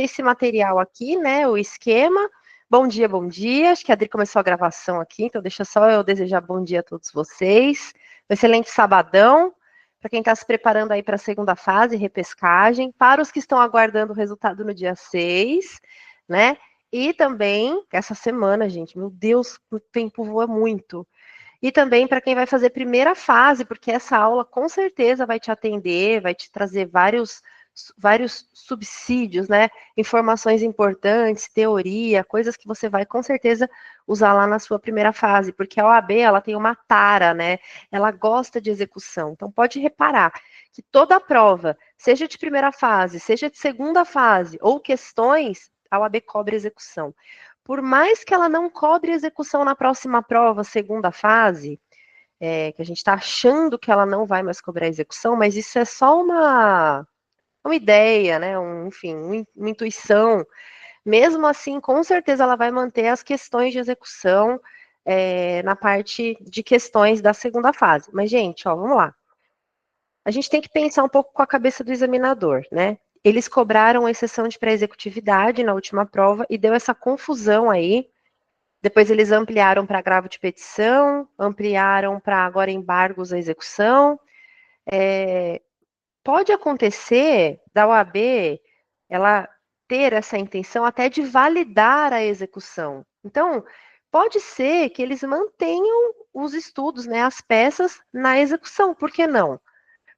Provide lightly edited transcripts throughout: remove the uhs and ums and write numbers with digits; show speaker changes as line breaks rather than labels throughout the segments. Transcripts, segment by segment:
esse material aqui, né, o esquema. Bom dia, bom dia. Acho que a Adri começou a gravação aqui, então deixa só eu desejar bom dia a todos vocês. Um excelente sabadão, para quem está se preparando aí para a segunda fase, repescagem, para os que estão aguardando o resultado no dia 6, né? E também, essa semana, gente, meu Deus, o tempo voa muito. E também para quem vai fazer primeira fase, porque essa aula com certeza vai te atender, vai te trazer vários subsídios, né? Informações importantes, teoria, coisas que você vai com certeza usar lá na sua primeira fase, porque a OAB ela tem uma tara, né? Ela gosta de execução. Então pode reparar que toda a prova, seja de primeira fase, seja de segunda fase ou questões, a OAB cobra execução. Por mais que ela não cobre execução na próxima prova, segunda fase, que a gente está achando que ela não vai mais cobrar execução, mas isso é só uma ideia, né? Enfim, uma intuição. Mesmo assim, com certeza ela vai manter as questões de execução na parte de questões da segunda fase. Mas, gente, ó, vamos lá. A gente tem que pensar um pouco com a cabeça do examinador, né? Eles cobraram exceção de pré-executividade na última prova e deu essa confusão aí. Depois eles ampliaram para agravo de petição, ampliaram para agora embargos à execução. Pode acontecer da OAB ela ter essa intenção até de validar a execução. Então, pode ser que eles mantenham os estudos, né, as peças na execução. Por que não?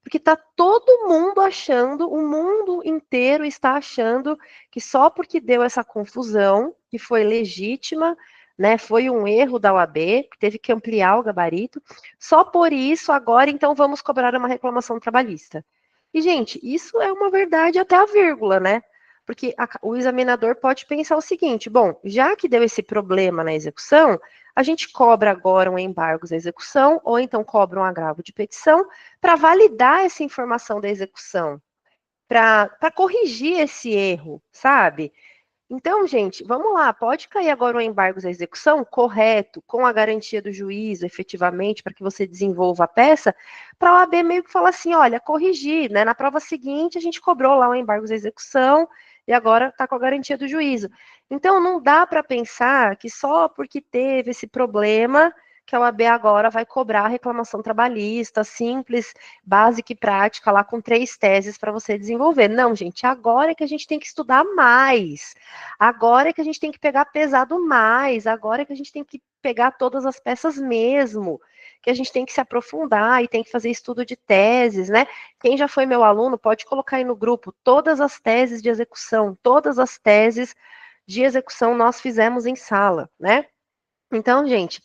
Porque está todo mundo achando, o mundo inteiro está achando que só porque deu essa confusão, que foi legítima, né, foi um erro da OAB, que teve que ampliar o gabarito, só por isso agora então vamos cobrar uma reclamação trabalhista. E, gente, isso é uma verdade até a vírgula, né? Porque o examinador pode pensar o seguinte: bom, já que deu esse problema na execução, a gente cobra agora um embargo à execução, ou então cobra um agravo de petição, para validar essa informação da execução, para corrigir esse erro, sabe? Então, gente, vamos lá, pode cair agora um embargo à execução correto, com a garantia do juízo, efetivamente, para que você desenvolva a peça, para a OAB meio que falar assim, olha, corrigir, né? Na prova seguinte, a gente cobrou lá um embargo à execução e agora está com a garantia do juízo. Então, não dá para pensar que só porque teve esse problema que a OAB agora vai cobrar a reclamação trabalhista, simples, básica e prática, lá com 3 teses para você desenvolver. Não, gente, agora é que a gente tem que estudar mais. Agora é que a gente tem que pegar pesado mais, agora é que a gente tem que pegar todas as peças mesmo, que a gente tem que se aprofundar e tem que fazer estudo de teses, né? Quem já foi meu aluno pode colocar aí no grupo todas as teses de execução, todas as teses de execução nós fizemos em sala, né? Então, gente,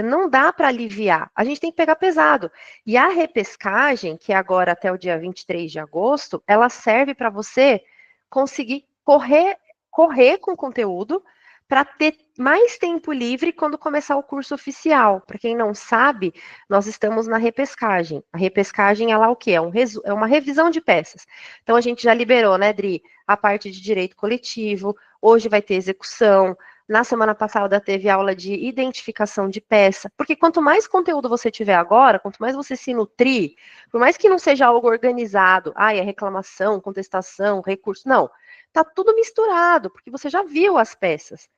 não dá para aliviar, a gente tem que pegar pesado. E a repescagem, que é agora até o dia 23 de agosto, ela serve para você conseguir correr com o conteúdo para ter mais tempo livre quando começar o curso oficial. Para quem não sabe, nós estamos na repescagem. A repescagem, ela é o quê? É uma revisão de peças. Então, a gente já liberou, né, Dri, a parte de direito coletivo, hoje vai ter execução. Na semana passada teve aula de identificação de peça, porque quanto mais conteúdo você tiver agora, quanto mais você se nutrir, por mais que não seja algo organizado, é reclamação, contestação, recurso, não, tá tudo misturado, porque você já viu as peças.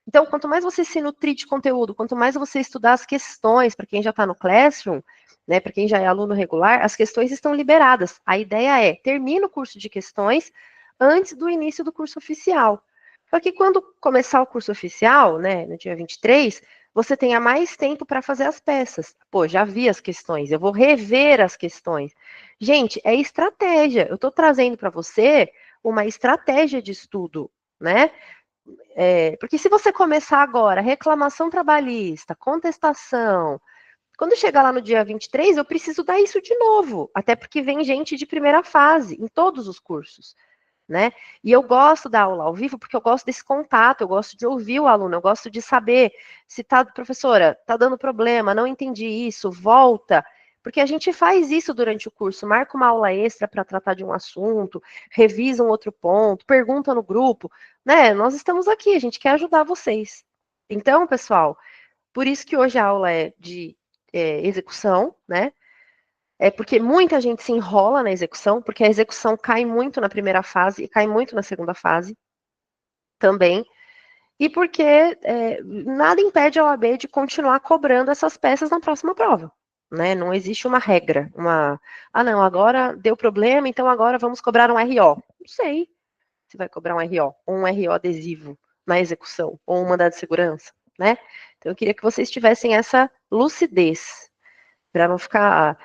Então, quanto mais você se nutrir de conteúdo, quanto mais você estudar as questões, para quem já está no Classroom, né, para quem já é aluno regular, as questões estão liberadas. A ideia é, termina o curso de questões antes do início do curso oficial. Para que quando começar o curso oficial, né, no dia 23, você tenha mais tempo para fazer as peças. Pô, já vi as questões, eu vou rever as questões. Gente, é estratégia. Eu estou trazendo para você uma estratégia de estudo, né? Porque se você começar agora, reclamação trabalhista, contestação, quando chegar lá no dia 23, eu preciso dar isso de novo, até porque vem gente de primeira fase em todos os cursos, né? E eu gosto da aula ao vivo porque eu gosto desse contato, eu gosto de ouvir o aluno, eu gosto de saber se tá, professora, tá dando problema, não entendi isso, volta. Porque a gente faz isso durante o curso, marca uma aula extra para tratar de um assunto, revisa um outro ponto, pergunta no grupo, né? Nós estamos aqui, a gente quer ajudar vocês. Então, pessoal, por isso que hoje a aula é de execução, né? É porque muita gente se enrola na execução, porque a execução cai muito na primeira fase e cai muito na segunda fase também. E porque nada impede a OAB de continuar cobrando essas peças na próxima prova. Né? Não existe uma regra, não, agora deu problema, então agora vamos cobrar um RO. Não sei se vai cobrar um RO, ou um RO adesivo na execução, ou um mandado de segurança, né? Então eu queria que vocês tivessem essa lucidez, para não ficar.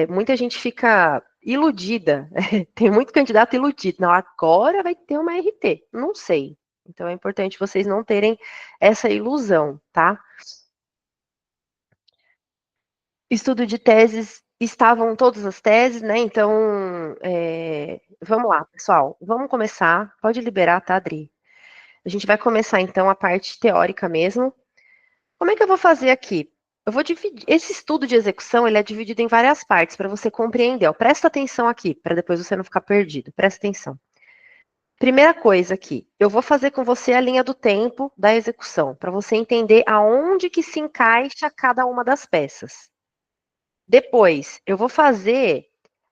Muita gente fica iludida, tem muito candidato iludido. Não, agora vai ter uma RT. Não sei. Então é importante vocês não terem essa ilusão, tá? Estudo de teses, estavam todas as teses, né? Então, vamos lá, pessoal. Vamos começar. Pode liberar, tá, Adri? A gente vai começar, então, a parte teórica mesmo. Como é que eu vou fazer aqui? Eu vou dividir. Esse estudo de execução, ele é dividido em várias partes, para você compreender. Ó. Presta atenção aqui, para depois você não ficar perdido. Presta atenção. Primeira coisa aqui, eu vou fazer com você a linha do tempo da execução, para você entender aonde que se encaixa cada uma das peças. Depois, eu vou fazer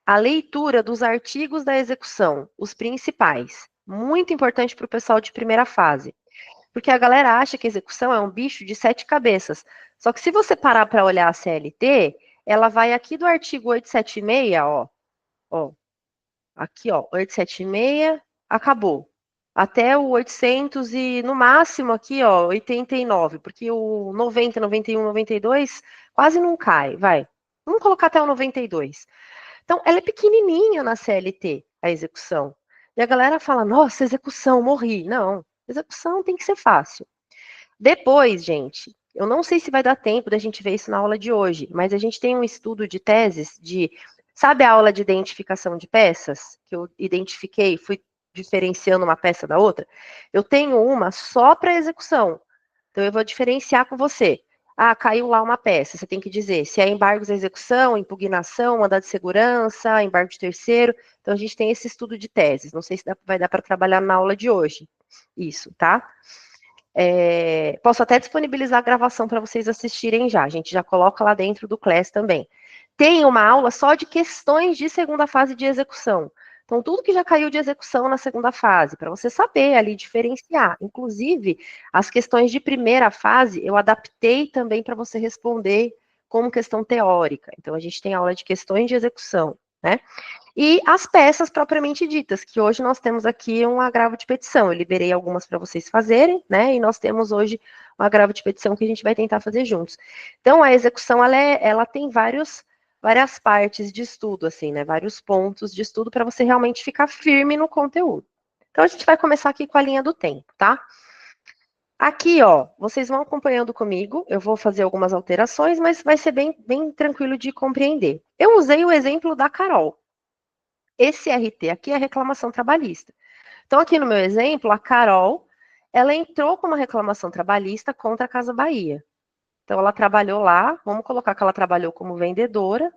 a leitura dos artigos da execução, os principais. Muito importante para o pessoal de primeira fase. Porque a galera acha que a execução é um bicho de 7 cabeças. Só que se você parar para olhar a CLT, ela vai aqui do artigo 876, ó, aqui, ó, 876, acabou. Até o 800 e, no máximo, aqui, ó, 89, porque o 90, 91, 92 quase não cai, vai. Vamos colocar até o 92. Então, ela é pequenininha na CLT, a execução. E a galera fala, nossa, execução, morri. Não, execução tem que ser fácil. Depois, gente, eu não sei se vai dar tempo da gente ver isso na aula de hoje, mas a gente tem um estudo de teses de. Sabe a aula de identificação de peças? Que eu identifiquei, fui diferenciando uma peça da outra? Eu tenho uma só para execução. Então, eu vou diferenciar com você. Ah, caiu lá uma peça. Você tem que dizer se é embargos à execução, impugnação, mandado de segurança, embargo de terceiro. Então, a gente tem esse estudo de teses. Não sei se vai dar para trabalhar na aula de hoje. Isso, tá? Posso até disponibilizar a gravação para vocês assistirem já. A gente já coloca lá dentro do Class também. Tem uma aula só de questões de segunda fase de execução. Então, tudo que já caiu de execução na segunda fase, para você saber ali diferenciar. Inclusive, as questões de primeira fase, eu adaptei também para você responder como questão teórica. Então, a gente tem aula de questões de execução, né? E as peças propriamente ditas, que hoje nós temos aqui um agravo de petição. Eu liberei algumas para vocês fazerem, né? E nós temos hoje um agravo de petição que a gente vai tentar fazer juntos. Então, a execução, ela tem várias partes de estudo, assim, né? Vários pontos de estudo para você realmente ficar firme no conteúdo. Então, a gente vai começar aqui com a linha do tempo, tá? Aqui, ó, vocês vão acompanhando comigo, eu vou fazer algumas alterações, mas vai ser bem tranquilo de compreender. Eu usei o exemplo da Carol. Esse RT aqui é a reclamação trabalhista. Então, aqui no meu exemplo, a Carol, ela entrou com uma reclamação trabalhista contra a Casa Bahia. Então, ela trabalhou lá, vamos colocar que ela trabalhou como vendedora,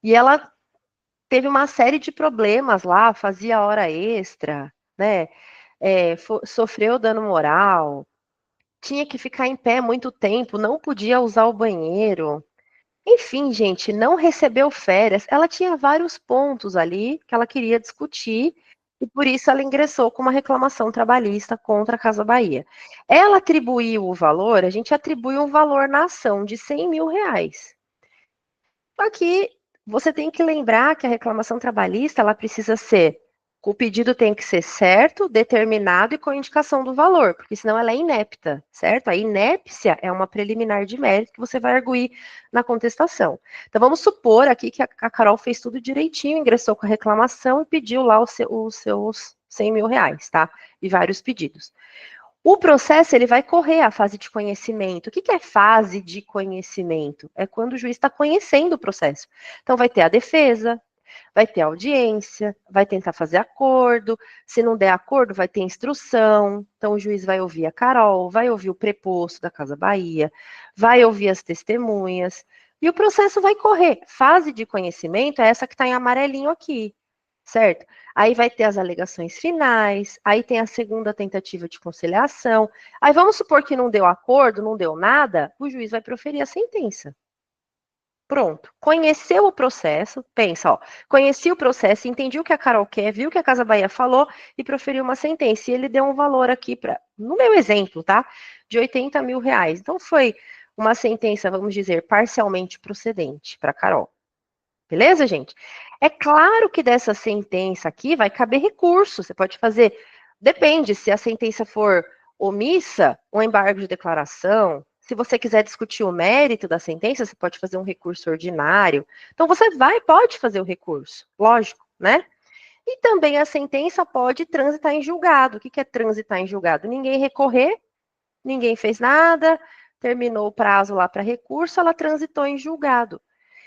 e ela teve uma série de problemas lá, fazia hora extra, né? Sofreu dano moral, tinha que ficar em pé muito tempo, não podia usar o banheiro. Enfim, gente, não recebeu férias. Ela tinha vários pontos ali que ela queria discutir e por isso ela ingressou com uma reclamação trabalhista contra a Casa Bahia. Ela atribuiu o valor, a gente atribui um valor na ação de R$ 100.000. Só que você tem que lembrar que a reclamação trabalhista ela precisa ser, o pedido tem que ser certo, determinado e com indicação do valor, porque senão ela é inepta, certo? A inépcia é uma preliminar de mérito que você vai arguir na contestação. Então vamos supor aqui que a Carol fez tudo direitinho, ingressou com a reclamação e pediu lá os seus R$ 100.000, tá? E vários pedidos. O processo ele vai correr a fase de conhecimento. O que é fase de conhecimento? É quando o juiz está conhecendo o processo. Então, vai ter a defesa, vai ter a audiência, vai tentar fazer acordo. Se não der acordo, vai ter instrução. Então, o juiz vai ouvir a Carol, vai ouvir o preposto da Casa Bahia, vai ouvir as testemunhas. E o processo vai correr. Fase de conhecimento é essa que está em amarelinho aqui, certo? Aí vai ter as alegações finais, aí tem a segunda tentativa de conciliação. Aí vamos supor que não deu acordo, não deu nada, o juiz vai proferir a sentença. Pronto. Conheceu o processo, pensa, ó, conheci o processo, entendi o que a Carol quer, viu o que a Casa Bahia falou e proferiu uma sentença. E ele deu um valor aqui, no meu exemplo, tá? De R$80 mil. Então, foi uma sentença, vamos dizer, parcialmente procedente para a Carol. Beleza, gente? É claro que dessa sentença aqui vai caber recurso. Você pode fazer, depende, se a sentença for omissa, um embargo de declaração. Se você quiser discutir o mérito da sentença, você pode fazer um recurso ordinário. Então, você pode fazer o recurso, lógico, né? E também a sentença pode transitar em julgado. O que é transitar em julgado? Ninguém recorrer, ninguém fez nada, terminou o prazo lá para recurso, ela transitou em julgado.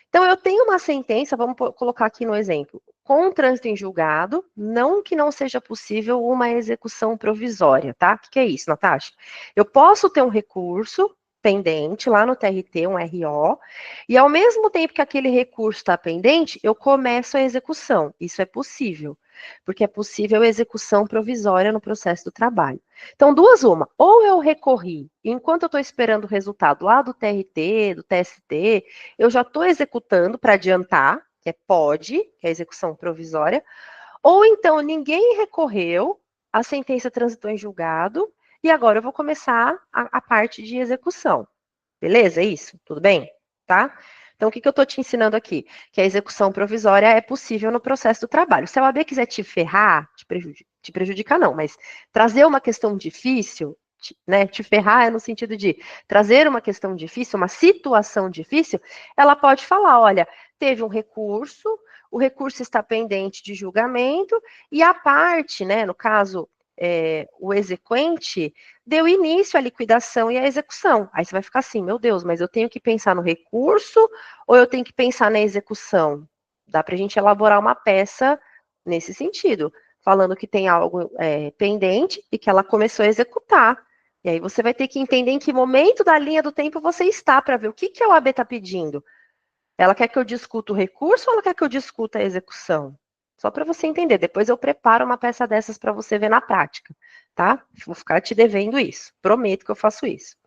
Então, eu tenho uma sentença, vamos colocar aqui no exemplo, com trânsito em julgado, não que não seja possível uma execução provisória, tá? O que é isso, Natasha? Eu posso ter um recurso pendente lá no TRT, um RO, e ao mesmo tempo que aquele recurso está pendente, eu começo a execução. Isso é possível, porque é possível a execução provisória no processo do trabalho. Então, uma, ou eu recorri, e enquanto eu estou esperando o resultado lá do TRT, do TST, eu já estou executando para adiantar, que é POD, que é a execução provisória, ou então ninguém recorreu, a sentença transitou em julgado, e agora eu vou começar a parte de execução. Beleza? É isso? Tudo bem? Tá? Então, o que eu estou te ensinando aqui? Que a execução provisória é possível no processo do trabalho. Se a OAB quiser te ferrar, te prejudicar não, mas trazer uma questão difícil, te ferrar é no sentido de trazer uma questão difícil, uma situação difícil, ela pode falar, olha, teve um recurso, o recurso está pendente de julgamento, e a parte, né, no caso, o exequente, deu início à liquidação e à execução. Aí você vai ficar assim, meu Deus, mas eu tenho que pensar no recurso ou eu tenho que pensar na execução? Dá para a gente elaborar uma peça nesse sentido, falando que tem algo pendente e que ela começou a executar. E aí você vai ter que entender em que momento da linha do tempo você está para ver o que a OAB está pedindo. Ela quer que eu discuta o recurso ou ela quer que eu discuta a execução? Só para você entender. Depois eu preparo uma peça dessas para você ver na prática, tá? Vou ficar te devendo isso. Prometo que eu faço isso.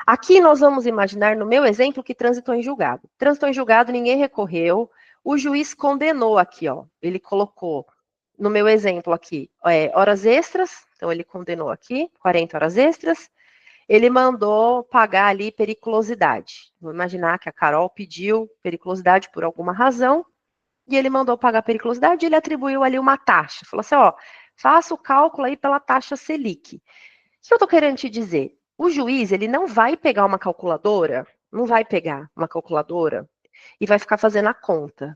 Aqui nós vamos imaginar, no meu exemplo, que transitou em julgado. Transitou em julgado, ninguém recorreu. O juiz condenou aqui, ó. Ele colocou, no meu exemplo aqui, horas extras. Então, ele condenou aqui, 40 horas extras. Ele mandou pagar ali periculosidade. Vou imaginar que a Carol pediu periculosidade por alguma razão, e ele mandou pagar periculosidade, e ele atribuiu ali uma taxa. Falou assim, ó, faça o cálculo aí pela taxa Selic. O que eu estou querendo te dizer? O juiz, ele não vai pegar uma calculadora, não vai pegar uma calculadora e vai ficar fazendo a conta.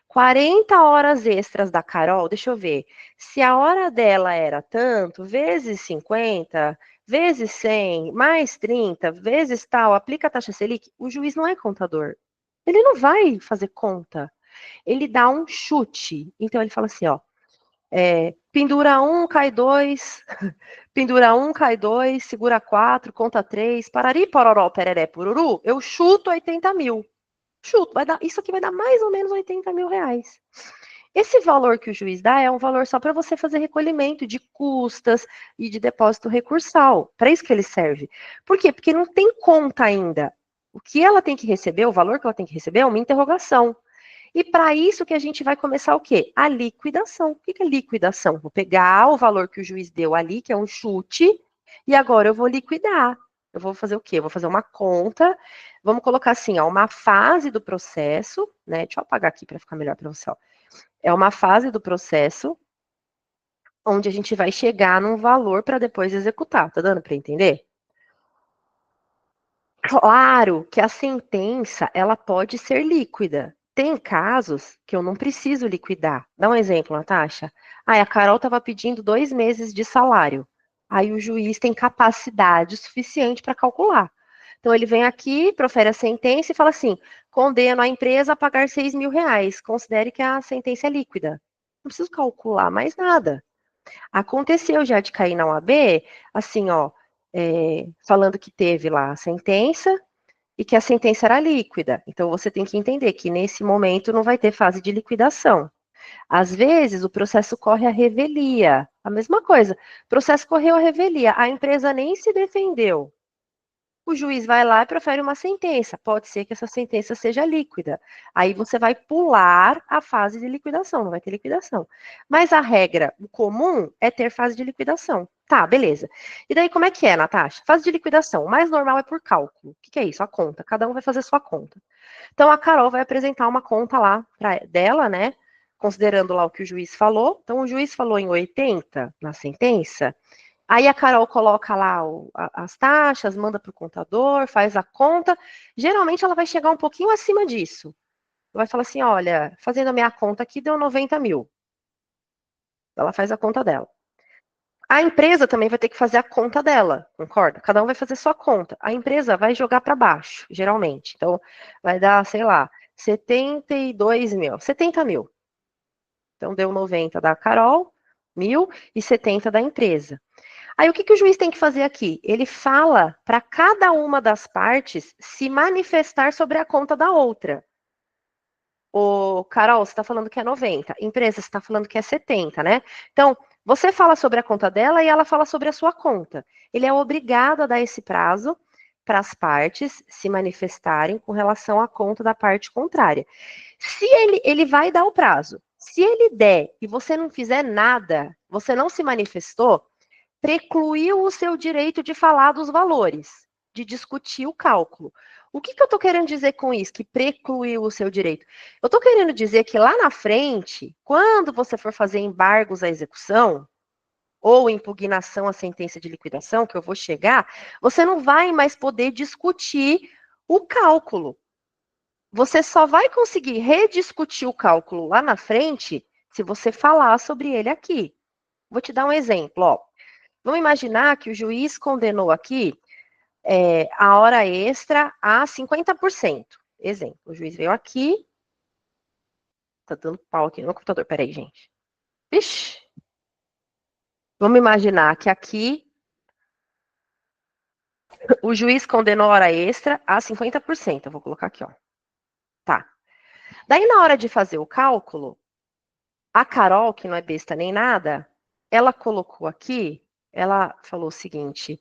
40 horas extras da Carol, deixa eu ver, se a hora dela era tanto, vezes 50, vezes 100, mais 30, vezes tal, aplica a taxa Selic, o juiz não é contador. Ele não vai fazer conta. Ele dá um chute. Então, ele fala assim, ó, pendura 1, cai 2, pendura 1, cai 2, segura 4, conta 3, parari, pororó, pereré, pururu, eu chuto 80 mil. Chuto, isso aqui vai dar mais ou menos 80 mil reais. Esse valor que o juiz dá é um valor só para você fazer recolhimento de custas e de depósito recursal. Para isso que ele serve. Por quê? Porque não tem conta ainda. O que ela tem que receber, o valor que ela tem que receber é uma interrogação. E para isso que a gente vai começar o quê? A liquidação. O que é liquidação? Vou pegar o valor que o juiz deu ali, que é um chute, e agora eu vou liquidar. Eu vou fazer o quê? Eu vou fazer uma conta, vamos colocar assim, ó, uma fase do processo, né? Deixa eu apagar aqui para ficar melhor para você, ó. É uma fase do processo onde a gente vai chegar num valor para depois executar. Tá dando para entender? Claro que a sentença, ela pode ser líquida. Tem casos que eu não preciso liquidar. Dá um exemplo, Natasha. A Carol estava pedindo 2 meses de salário. Aí o juiz tem capacidade suficiente para calcular. Então ele vem aqui, profere a sentença e fala assim: condeno a empresa a pagar 6 mil reais. Considere que a sentença é líquida. Não preciso calcular mais nada. Aconteceu já de cair na OAB, assim, ó, falando que teve lá a sentença e que a sentença era líquida. Então, você tem que entender que nesse momento não vai ter fase de liquidação. Às vezes, o processo corre à revelia. A mesma coisa. O processo correu à revelia. A empresa nem se defendeu. o juiz vai lá e profere uma sentença. Pode ser que essa sentença seja líquida. Aí você vai pular a fase de liquidação, não vai ter liquidação. Mas a regra, o comum, é ter fase de liquidação. Tá, beleza. E daí como é que é, Natasha? Fase de liquidação. O mais normal é por cálculo. O que é isso? A conta. Cada um vai fazer sua conta. Então a Carol vai apresentar uma conta lá dela, né? Considerando lá o que o juiz falou. Então o juiz falou em 80 na sentença. Aí a Carol coloca lá as taxas, manda para o contador, faz a conta. Geralmente ela vai chegar um pouquinho acima disso. Vai falar assim: olha, fazendo a minha conta aqui deu 90 mil. Ela faz a conta dela. A empresa também vai ter que fazer a conta dela, concorda? Cada um vai fazer sua conta. A empresa vai jogar para baixo, geralmente. Então, vai dar, sei lá, 72 mil, 70 mil. Então, deu 90 da Carol, 1.000 e 70 da empresa. Aí o que o juiz tem que fazer aqui? Ele fala para cada uma das partes se manifestar sobre a conta da outra. Ô, Carol, você está falando que é 90. Empresa, você está falando que é 70, né? Então, você fala sobre a conta dela e ela fala sobre a sua conta. Ele é obrigado a dar esse prazo para as partes se manifestarem com relação à conta da parte contrária. Se ele vai dar o prazo. Se ele der e você não fizer nada, você não se manifestou, precluiu o seu direito de falar dos valores, de discutir o cálculo. O que eu estou querendo dizer com isso, que precluiu o seu direito? Eu estou querendo dizer que lá na frente, quando você for fazer embargos à execução, ou impugnação à sentença de liquidação, que eu vou chegar, você não vai mais poder discutir o cálculo. Você só vai conseguir rediscutir o cálculo lá na frente se você falar sobre ele aqui. Vou te dar um exemplo, ó. Vamos imaginar que o juiz condenou aqui a hora extra a 50%. Exemplo, o juiz veio aqui. Tá dando pau aqui no computador, peraí, gente. Vixe. Vamos imaginar que aqui o juiz condenou a hora extra a 50%. Eu vou colocar aqui, ó. Tá. Daí, na hora de fazer o cálculo, a Carol, que não é besta nem nada, ela colocou aqui, ela falou o seguinte,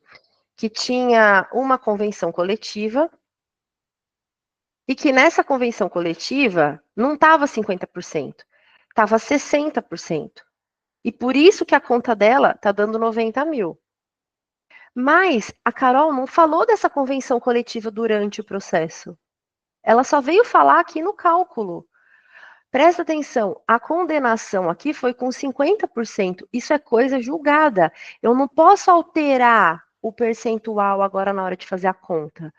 que tinha uma convenção coletiva e que nessa convenção coletiva não estava 50%, estava 60%. E por isso que a conta dela está dando 90 mil. Mas a Carol não falou dessa convenção coletiva durante o processo. Ela só veio falar aqui no cálculo. Presta atenção, a condenação aqui foi com 50%. Isso é coisa julgada. Eu não posso alterar o percentual agora na hora de fazer a conta.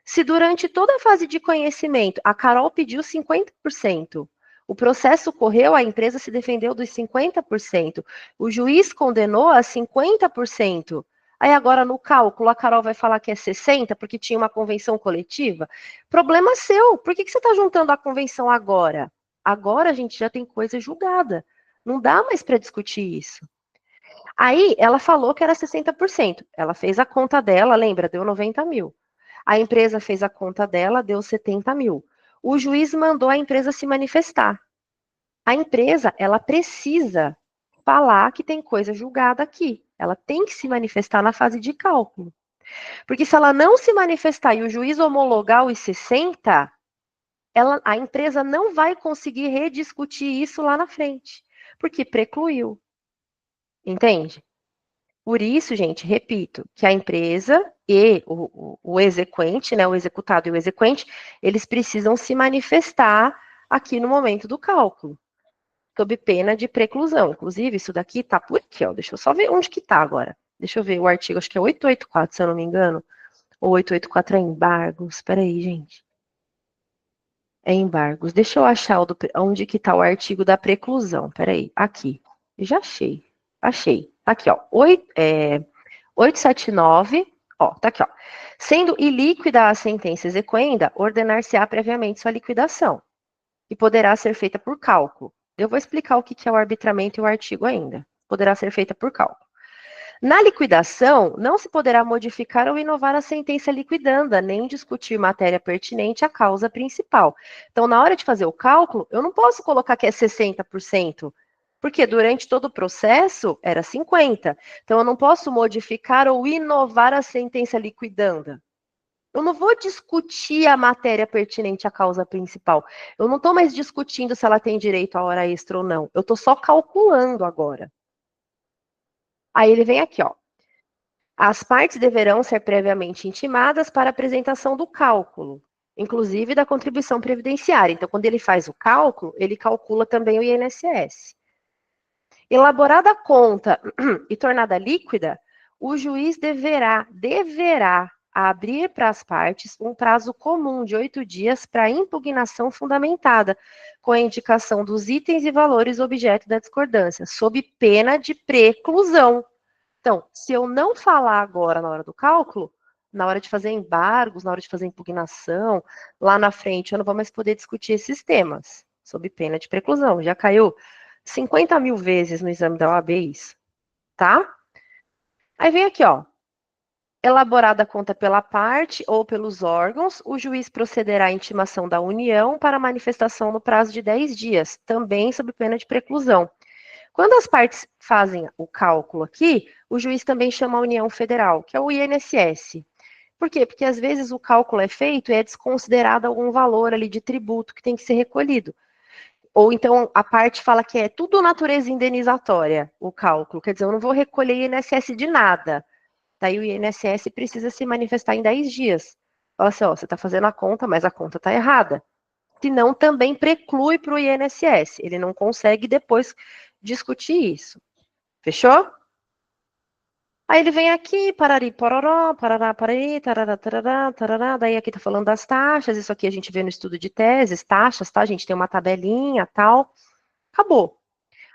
Se durante toda a fase de conhecimento a Carol pediu 50%, o processo correu, a empresa se defendeu dos 50%, o juiz condenou a 50%. Aí agora no cálculo a Carol vai falar que é 60% porque tinha uma convenção coletiva? Problema seu. Por que você está juntando a convenção agora? Agora a gente já tem coisa julgada. Não dá mais para discutir isso. Aí ela falou que era 60%. Ela fez a conta dela, lembra? Deu 90 mil. A empresa fez a conta dela, deu 70 mil. O juiz mandou a empresa se manifestar. A empresa, ela precisa falar que tem coisa julgada aqui. Ela tem que se manifestar na fase de cálculo. Porque se ela não se manifestar e o juiz homologar os 60, a empresa não vai conseguir rediscutir isso lá na frente. Porque precluiu. Entende? Por isso, gente, repito, que a empresa e o exequente, né, o executado e o exequente, eles precisam se manifestar aqui no momento do cálculo, sob pena de preclusão. Inclusive, isso daqui tá por aqui, ó. Deixa eu só ver onde que tá agora. Deixa eu ver o artigo, acho que é 884, se eu não me engano. Ou 884 é embargos. Espera aí, gente. É embargos. Deixa eu achar onde que tá o artigo da preclusão. Espera aí. Aqui. Já achei. Achei. Aqui, ó. 879, ó, tá aqui, ó. Sendo ilíquida a sentença exequenda, ordenar-se-á previamente sua liquidação, e poderá ser feita por cálculo. Eu vou explicar o que é o arbitramento e o artigo ainda. Poderá ser feita por cálculo. Na liquidação, não se poderá modificar ou inovar a sentença liquidanda, nem discutir matéria pertinente à causa principal. Então, na hora de fazer o cálculo, eu não posso colocar que é 60%, porque durante todo o processo era 50%. Então, eu não posso modificar ou inovar a sentença liquidanda. Eu não vou discutir a matéria pertinente à causa principal. Eu não estou mais discutindo se ela tem direito à hora extra ou não. Eu estou só calculando agora. Aí ele vem aqui, ó. As partes deverão ser previamente intimadas para apresentação do cálculo, inclusive da contribuição previdenciária. Então, quando ele faz o cálculo, ele calcula também o INSS. Elaborada a conta e tornada líquida, o juiz deverá abrir para as partes um prazo comum de 8 dias para impugnação fundamentada, com a indicação dos itens e valores objeto da discordância, sob pena de preclusão. Então, se eu não falar agora na hora do cálculo, na hora de fazer embargos, na hora de fazer impugnação, lá na frente eu não vou mais poder discutir esses temas, sob pena de preclusão. Já caiu 50 mil vezes no exame da OAB isso, tá? Aí vem aqui, ó. Elaborada a conta pela parte ou pelos órgãos, o juiz procederá à intimação da União para manifestação no prazo de 10 dias, também sob pena de preclusão. Quando as partes fazem o cálculo aqui, o juiz também chama a União Federal, que é o INSS. Por quê? Porque às vezes o cálculo é feito e é desconsiderado algum valor ali de tributo que tem que ser recolhido. Ou então a parte fala que é tudo natureza indenizatória, o cálculo. Quer dizer, eu não vou recolher INSS de nada. Daí o INSS precisa se manifestar em 10 dias. Fala assim, ó, você está fazendo a conta, mas a conta está errada. Senão também preclui para o INSS. Ele não consegue depois discutir isso. Fechou? Aí ele vem aqui, parari, pororó, parará, parari, tarará, tarará, tarará. Daí aqui tá falando das taxas. Isso aqui a gente vê no estudo de teses, taxas, tá? A gente tem uma tabelinha, tal. Acabou.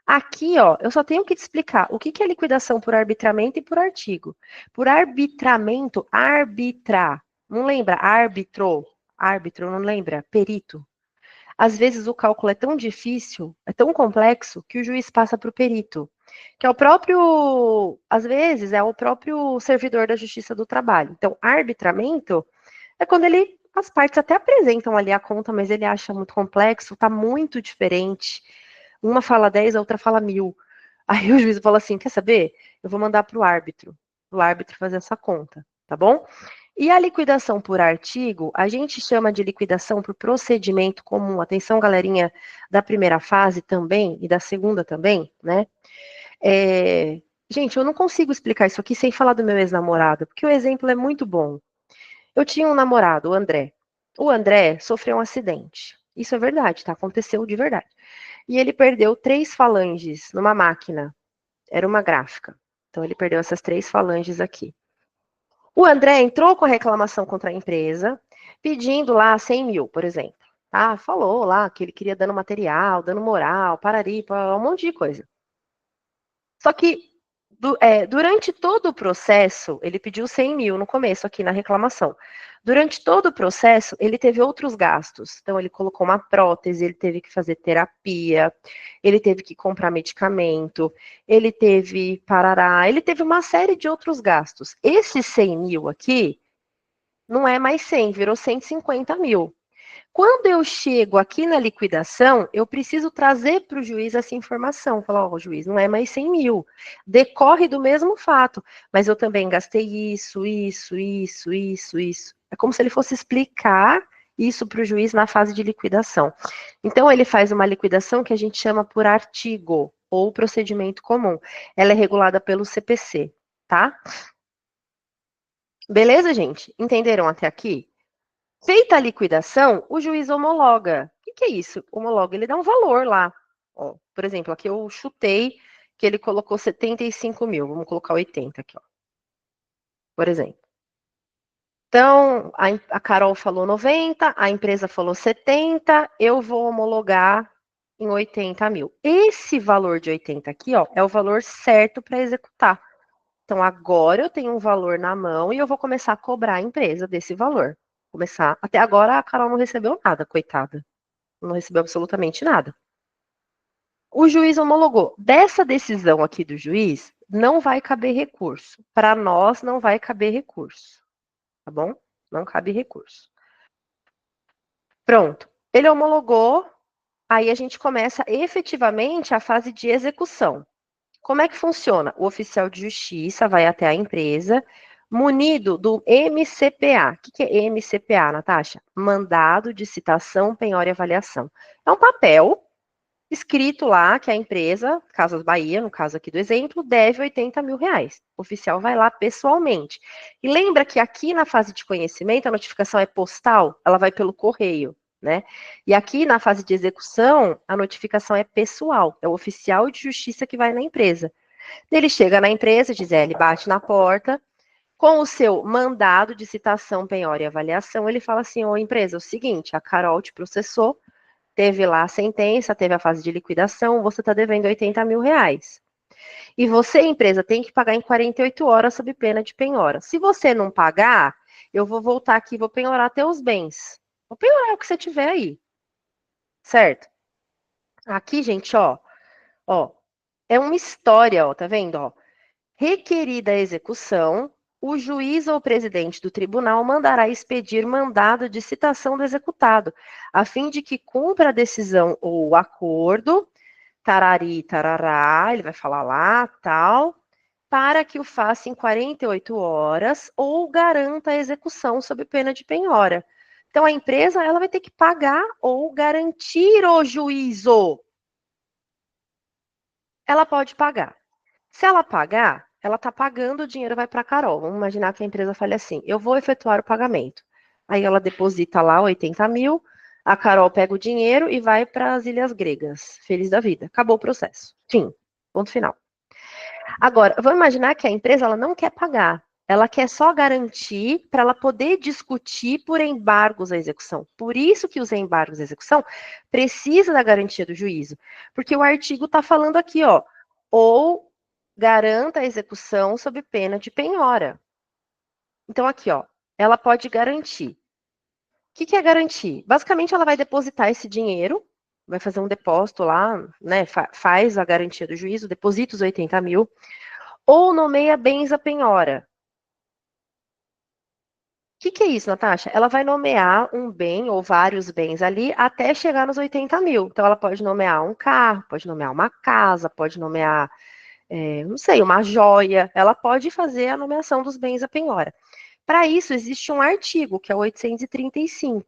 Aqui, ó, eu só tenho que te explicar o que é liquidação por arbitramento e por artigo. Por arbitramento, arbitrar. Não lembra? Árbitro, não lembra? Perito. Às vezes o cálculo é tão difícil, é tão complexo, que o juiz passa para o perito, que é o próprio, às vezes, é o próprio servidor da Justiça do Trabalho. Então, arbitramento é quando as partes até apresentam ali a conta, mas ele acha muito complexo, está muito diferente. Uma fala 10, a outra fala 1000. Aí o juiz fala assim, quer saber? Eu vou mandar para o árbitro fazer essa conta, tá bom? E a liquidação por artigo, a gente chama de liquidação por procedimento comum. Atenção, galerinha, da primeira fase também, e da segunda também, né? Gente, eu não consigo explicar isso aqui sem falar do meu ex-namorado, porque o exemplo é muito bom. Eu tinha um namorado, o André. O André sofreu um acidente. Isso é verdade, tá? Aconteceu de verdade. E ele perdeu 3 falanges numa máquina. Era uma gráfica. Então, ele perdeu essas 3 falanges aqui. O André entrou com a reclamação contra a empresa, pedindo lá 100 mil, por exemplo. Tá? Falou lá que ele queria dano material, dano moral, parari, um monte de coisa. Só que durante todo o processo, ele pediu 100 mil no começo aqui na reclamação. Durante todo o processo, ele teve outros gastos. Então, ele colocou uma prótese, ele teve que fazer terapia, ele teve que comprar medicamento, ele teve parará, ele teve uma série de outros gastos. Esses 100 mil aqui, não é mais 100, virou 150 mil. Quando eu chego aqui na liquidação, eu preciso trazer para o juiz essa informação. Falar, ó, juiz, não é mais 100 mil. Decorre do mesmo fato, mas eu também gastei isso. É como se ele fosse explicar isso para o juiz na fase de liquidação. Então, ele faz uma liquidação que a gente chama por artigo, ou procedimento comum. Ela é regulada pelo CPC, tá? Beleza, gente? Entenderam até aqui? Feita a liquidação, o juiz homologa. O que é isso? Homologa, ele dá um valor lá. Ó, por exemplo, aqui eu chutei que ele colocou 75 mil. Vamos colocar 80 aqui, ó. Por exemplo. Então, a Carol falou 90, a empresa falou 70, eu vou homologar em 80 mil. Esse valor de 80 aqui, ó, é o valor certo para executar. Então, agora eu tenho um valor na mão e eu vou começar a cobrar a empresa desse valor. Começar. Até agora a Carol não recebeu nada, coitada. Não recebeu absolutamente nada. O juiz homologou. Dessa decisão aqui do juiz, não vai caber recurso. Para nós, não vai caber recurso. Tá bom? Não cabe recurso. Pronto. Ele homologou, aí a gente começa efetivamente a fase de execução. Como é que funciona? O oficial de justiça vai até a empresa, munido do MCPA. O que é MCPA, Natasha? Mandado de citação, penhora e avaliação. É um papel escrito lá que a empresa, Casas Bahia, no caso aqui do exemplo, deve 80 mil reais. O oficial vai lá pessoalmente. E lembra que aqui na fase de conhecimento, a notificação é postal, ela vai pelo correio, né? E aqui na fase de execução, a notificação é pessoal, é o oficial de justiça que vai na empresa. Ele chega na empresa, diz, ele bate na porta, com o seu mandado de citação, penhora e avaliação, ele fala assim, ô empresa, é o seguinte, a Carol te processou, teve lá a sentença, teve a fase de liquidação, você está devendo 80 mil reais. E você, empresa, tem que pagar em 48 horas sob pena de penhora. Se você não pagar, eu vou voltar aqui e vou penhorar teus bens. Vou penhorar o que você tiver aí. Certo? Aqui, gente, ó, é uma história, ó, tá vendo, ó? Requerida a execução, o juiz ou presidente do tribunal mandará expedir mandado de citação do executado, a fim de que cumpra a decisão ou o acordo, tarari, tarará, ele vai falar lá, tal, para que o faça em 48 horas ou garanta a execução sob pena de penhora. Então, a empresa ela vai ter que pagar ou garantir o juízo. Ela pode pagar. Se ela pagar, ela está pagando, o dinheiro vai para a Carol. Vamos imaginar que a empresa fale assim: eu vou efetuar o pagamento. Aí ela deposita lá 80 mil, a Carol pega o dinheiro e vai para as Ilhas Gregas. Feliz da vida. Acabou o processo. Fim. Ponto final. Agora, vamos imaginar que a empresa ela não quer pagar. Ela quer só garantir para ela poder discutir por embargos à execução. Por isso que os embargos à execução precisa da garantia do juízo. Porque o artigo está falando aqui, ó, ou garanta a execução sob pena de penhora. Então, aqui, ó, ela pode garantir. O que é garantir? Basicamente, ela vai depositar esse dinheiro, vai fazer um depósito lá, né? Faz a garantia do juízo, deposita os 80 mil, ou nomeia bens à penhora. O que é isso, Natasha? Ela vai nomear um bem ou vários bens ali até chegar nos 80 mil. Então, ela pode nomear um carro, pode nomear uma casa, pode nomear, não sei, uma joia. Ela pode fazer a nomeação dos bens à penhora. Para isso, existe um artigo, que é o 835.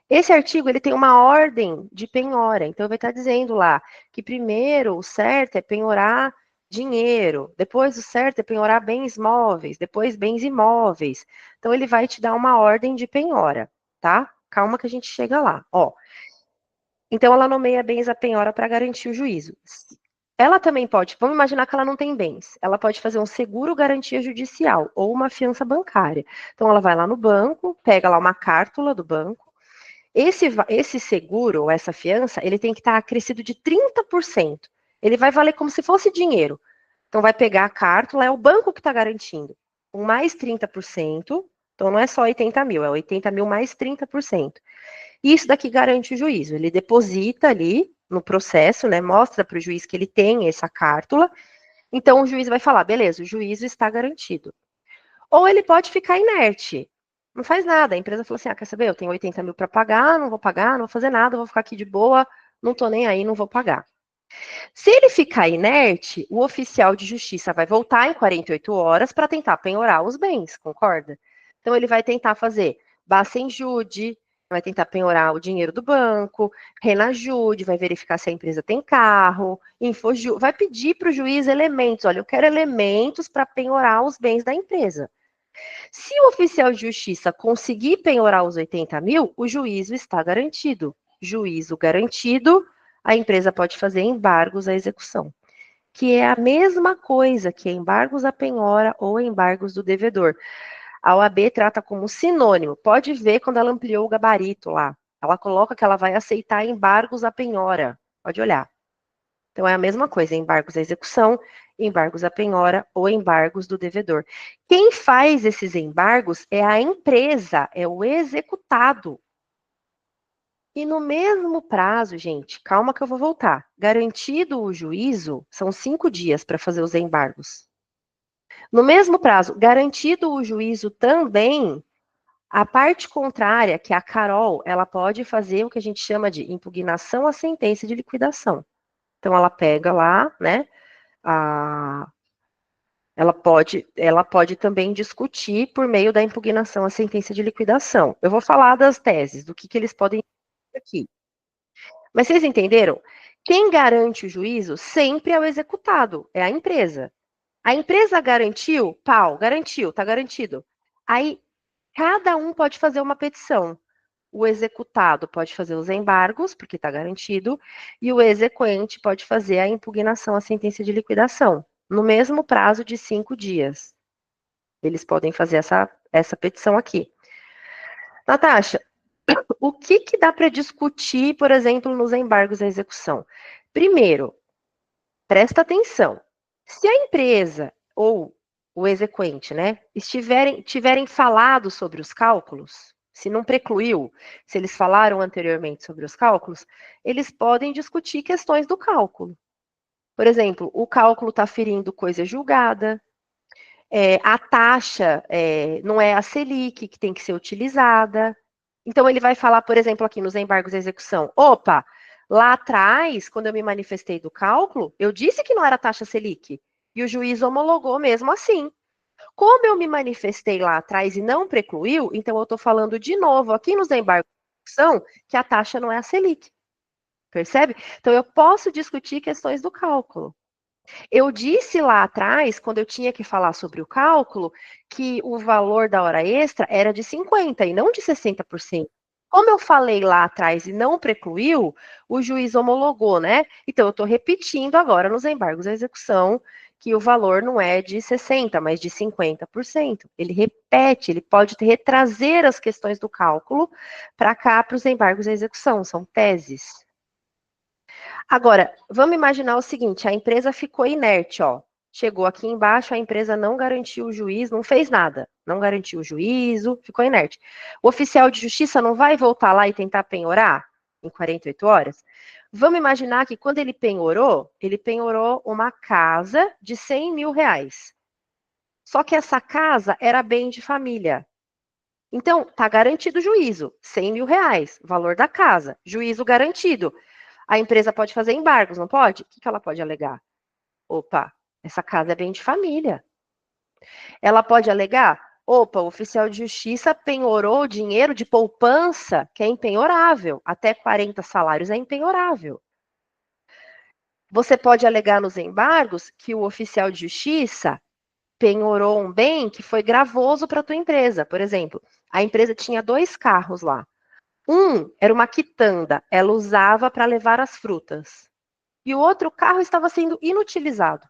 Esse artigo ele tem uma ordem de penhora. Então, vai estar dizendo lá que primeiro o certo é penhorar dinheiro, depois o certo é penhorar bens móveis, depois bens imóveis. Então, ele vai te dar uma ordem de penhora, tá? Calma que a gente chega lá. Ó, então, ela nomeia bens à penhora para garantir o juízo. Ela também pode, vamos imaginar que ela não tem bens, ela pode fazer um seguro garantia judicial ou uma fiança bancária. Então, ela vai lá no banco, pega lá uma cártula do banco. Esse seguro, ou essa fiança, ele tem que estar acrescido de 30%. Ele vai valer como se fosse dinheiro. Então, vai pegar a cártula, é o banco que está garantindo. Com mais 30%, então não é só 80 mil, é 80 mil mais 30%. E isso daqui garante o juízo. Ele deposita ali no processo, né? Mostra para o juiz que ele tem essa cártula. Então, o juiz vai falar, beleza, o juízo está garantido. Ou ele pode ficar inerte. Não faz nada. A empresa falou assim: quer saber? Eu tenho 80 mil para pagar, não vou fazer nada, vou ficar aqui de boa, não tô nem aí, não vou pagar. Se ele ficar inerte, o oficial de justiça vai voltar em 48 horas para tentar penhorar os bens, concorda? Então ele vai tentar fazer Bacen-Jude, vai tentar penhorar o dinheiro do banco, Renajude, vai verificar se a empresa tem carro, Infojude, vai pedir para o juiz elementos. Olha, eu quero elementos para penhorar os bens da empresa. Se o oficial de justiça conseguir penhorar os 80 mil, o juízo está garantido. Juízo garantido, a empresa pode fazer embargos à execução, que é a mesma coisa que embargos à penhora ou embargos do devedor. A OAB trata como sinônimo. Pode ver quando ela ampliou o gabarito lá. Ela coloca que ela vai aceitar embargos à penhora. Pode olhar. Então é a mesma coisa, embargos à execução, embargos à penhora ou embargos do devedor. Quem faz esses embargos é a empresa, é o executado. E no mesmo prazo, gente, calma que eu vou voltar. Garantido o juízo, são 5 dias para fazer os embargos. No mesmo prazo, garantido o juízo também, a parte contrária, que é a Carol, ela pode fazer o que a gente chama de impugnação à sentença de liquidação. Então, ela pega lá, né, ela pode também discutir por meio da impugnação à sentença de liquidação. Eu vou falar das teses, do que eles podem aqui. Mas vocês entenderam? Quem garante o juízo sempre é o executado, é a empresa. A empresa garantiu, pau, garantiu, está garantido. Aí, cada um pode fazer uma petição. O executado pode fazer os embargos, porque está garantido, e o exequente pode fazer a impugnação à sentença de liquidação, no mesmo prazo de 5 dias. Eles podem fazer essa petição aqui. Natasha, o que dá para discutir, por exemplo, nos embargos à execução? Primeiro, presta atenção. Se a empresa ou o exequente, né, tiverem falado sobre os cálculos, se não precluiu, se eles falaram anteriormente sobre os cálculos, eles podem discutir questões do cálculo. Por exemplo, o cálculo está ferindo coisa julgada, a taxa não é a Selic que tem que ser utilizada. Então, ele vai falar, por exemplo, aqui nos embargos à execução, opa, lá atrás, quando eu me manifestei do cálculo, eu disse que não era taxa Selic, e o juiz homologou mesmo assim. Como eu me manifestei lá atrás e não precluiu, então eu estou falando de novo aqui nos embargos à execução que a taxa não é a Selic. Percebe? Então, eu posso discutir questões do cálculo. Eu disse lá atrás, quando eu tinha que falar sobre o cálculo, que o valor da hora extra era de 50% e não de 60%. Como eu falei lá atrás e não precluiu, o juiz homologou, né? Então, eu estou repetindo agora nos embargos à execução que o valor não é de 60%, mas de 50%. Ele repete, ele pode retrazer as questões do cálculo para cá, para os embargos à execução, são teses. Agora, vamos imaginar o seguinte, a empresa ficou inerte, ó. Chegou aqui embaixo, a empresa não garantiu o juízo, não fez nada, não garantiu o juízo, ficou inerte. O oficial de justiça não vai voltar lá e tentar penhorar em 48 horas? Vamos imaginar que quando ele penhorou uma casa de 100 mil reais. Só que essa casa era bem de família. Então, tá garantido o juízo, 100 mil reais, valor da casa, juízo garantido. A empresa pode fazer embargos, não pode? O que ela pode alegar? Opa, essa casa é bem de família. Ela pode alegar? Opa, o oficial de justiça penhorou dinheiro de poupança, que é impenhorável. Até 40 salários é impenhorável. Você pode alegar nos embargos que o oficial de justiça penhorou um bem que foi gravoso para a tua empresa. Por exemplo, a empresa tinha 2 carros lá. Um era uma quitanda, ela usava para levar as frutas. E o outro carro estava sendo inutilizado.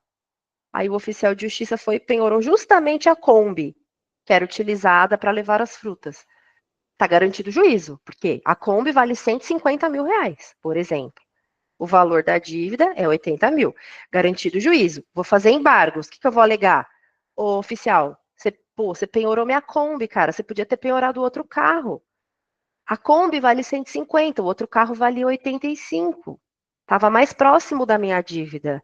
Aí o oficial de justiça foi e penhorou justamente a Kombi, que era utilizada para levar as frutas. Está garantido o juízo, porque a Kombi vale 150 mil reais, por exemplo. O valor da dívida é 80 mil. Garantido o juízo. Vou fazer embargos. O que eu vou alegar? Ô, oficial, você penhorou minha Kombi, cara. Você podia ter penhorado o outro carro. A Kombi vale 150, o outro carro valia 85. Estava mais próximo da minha dívida.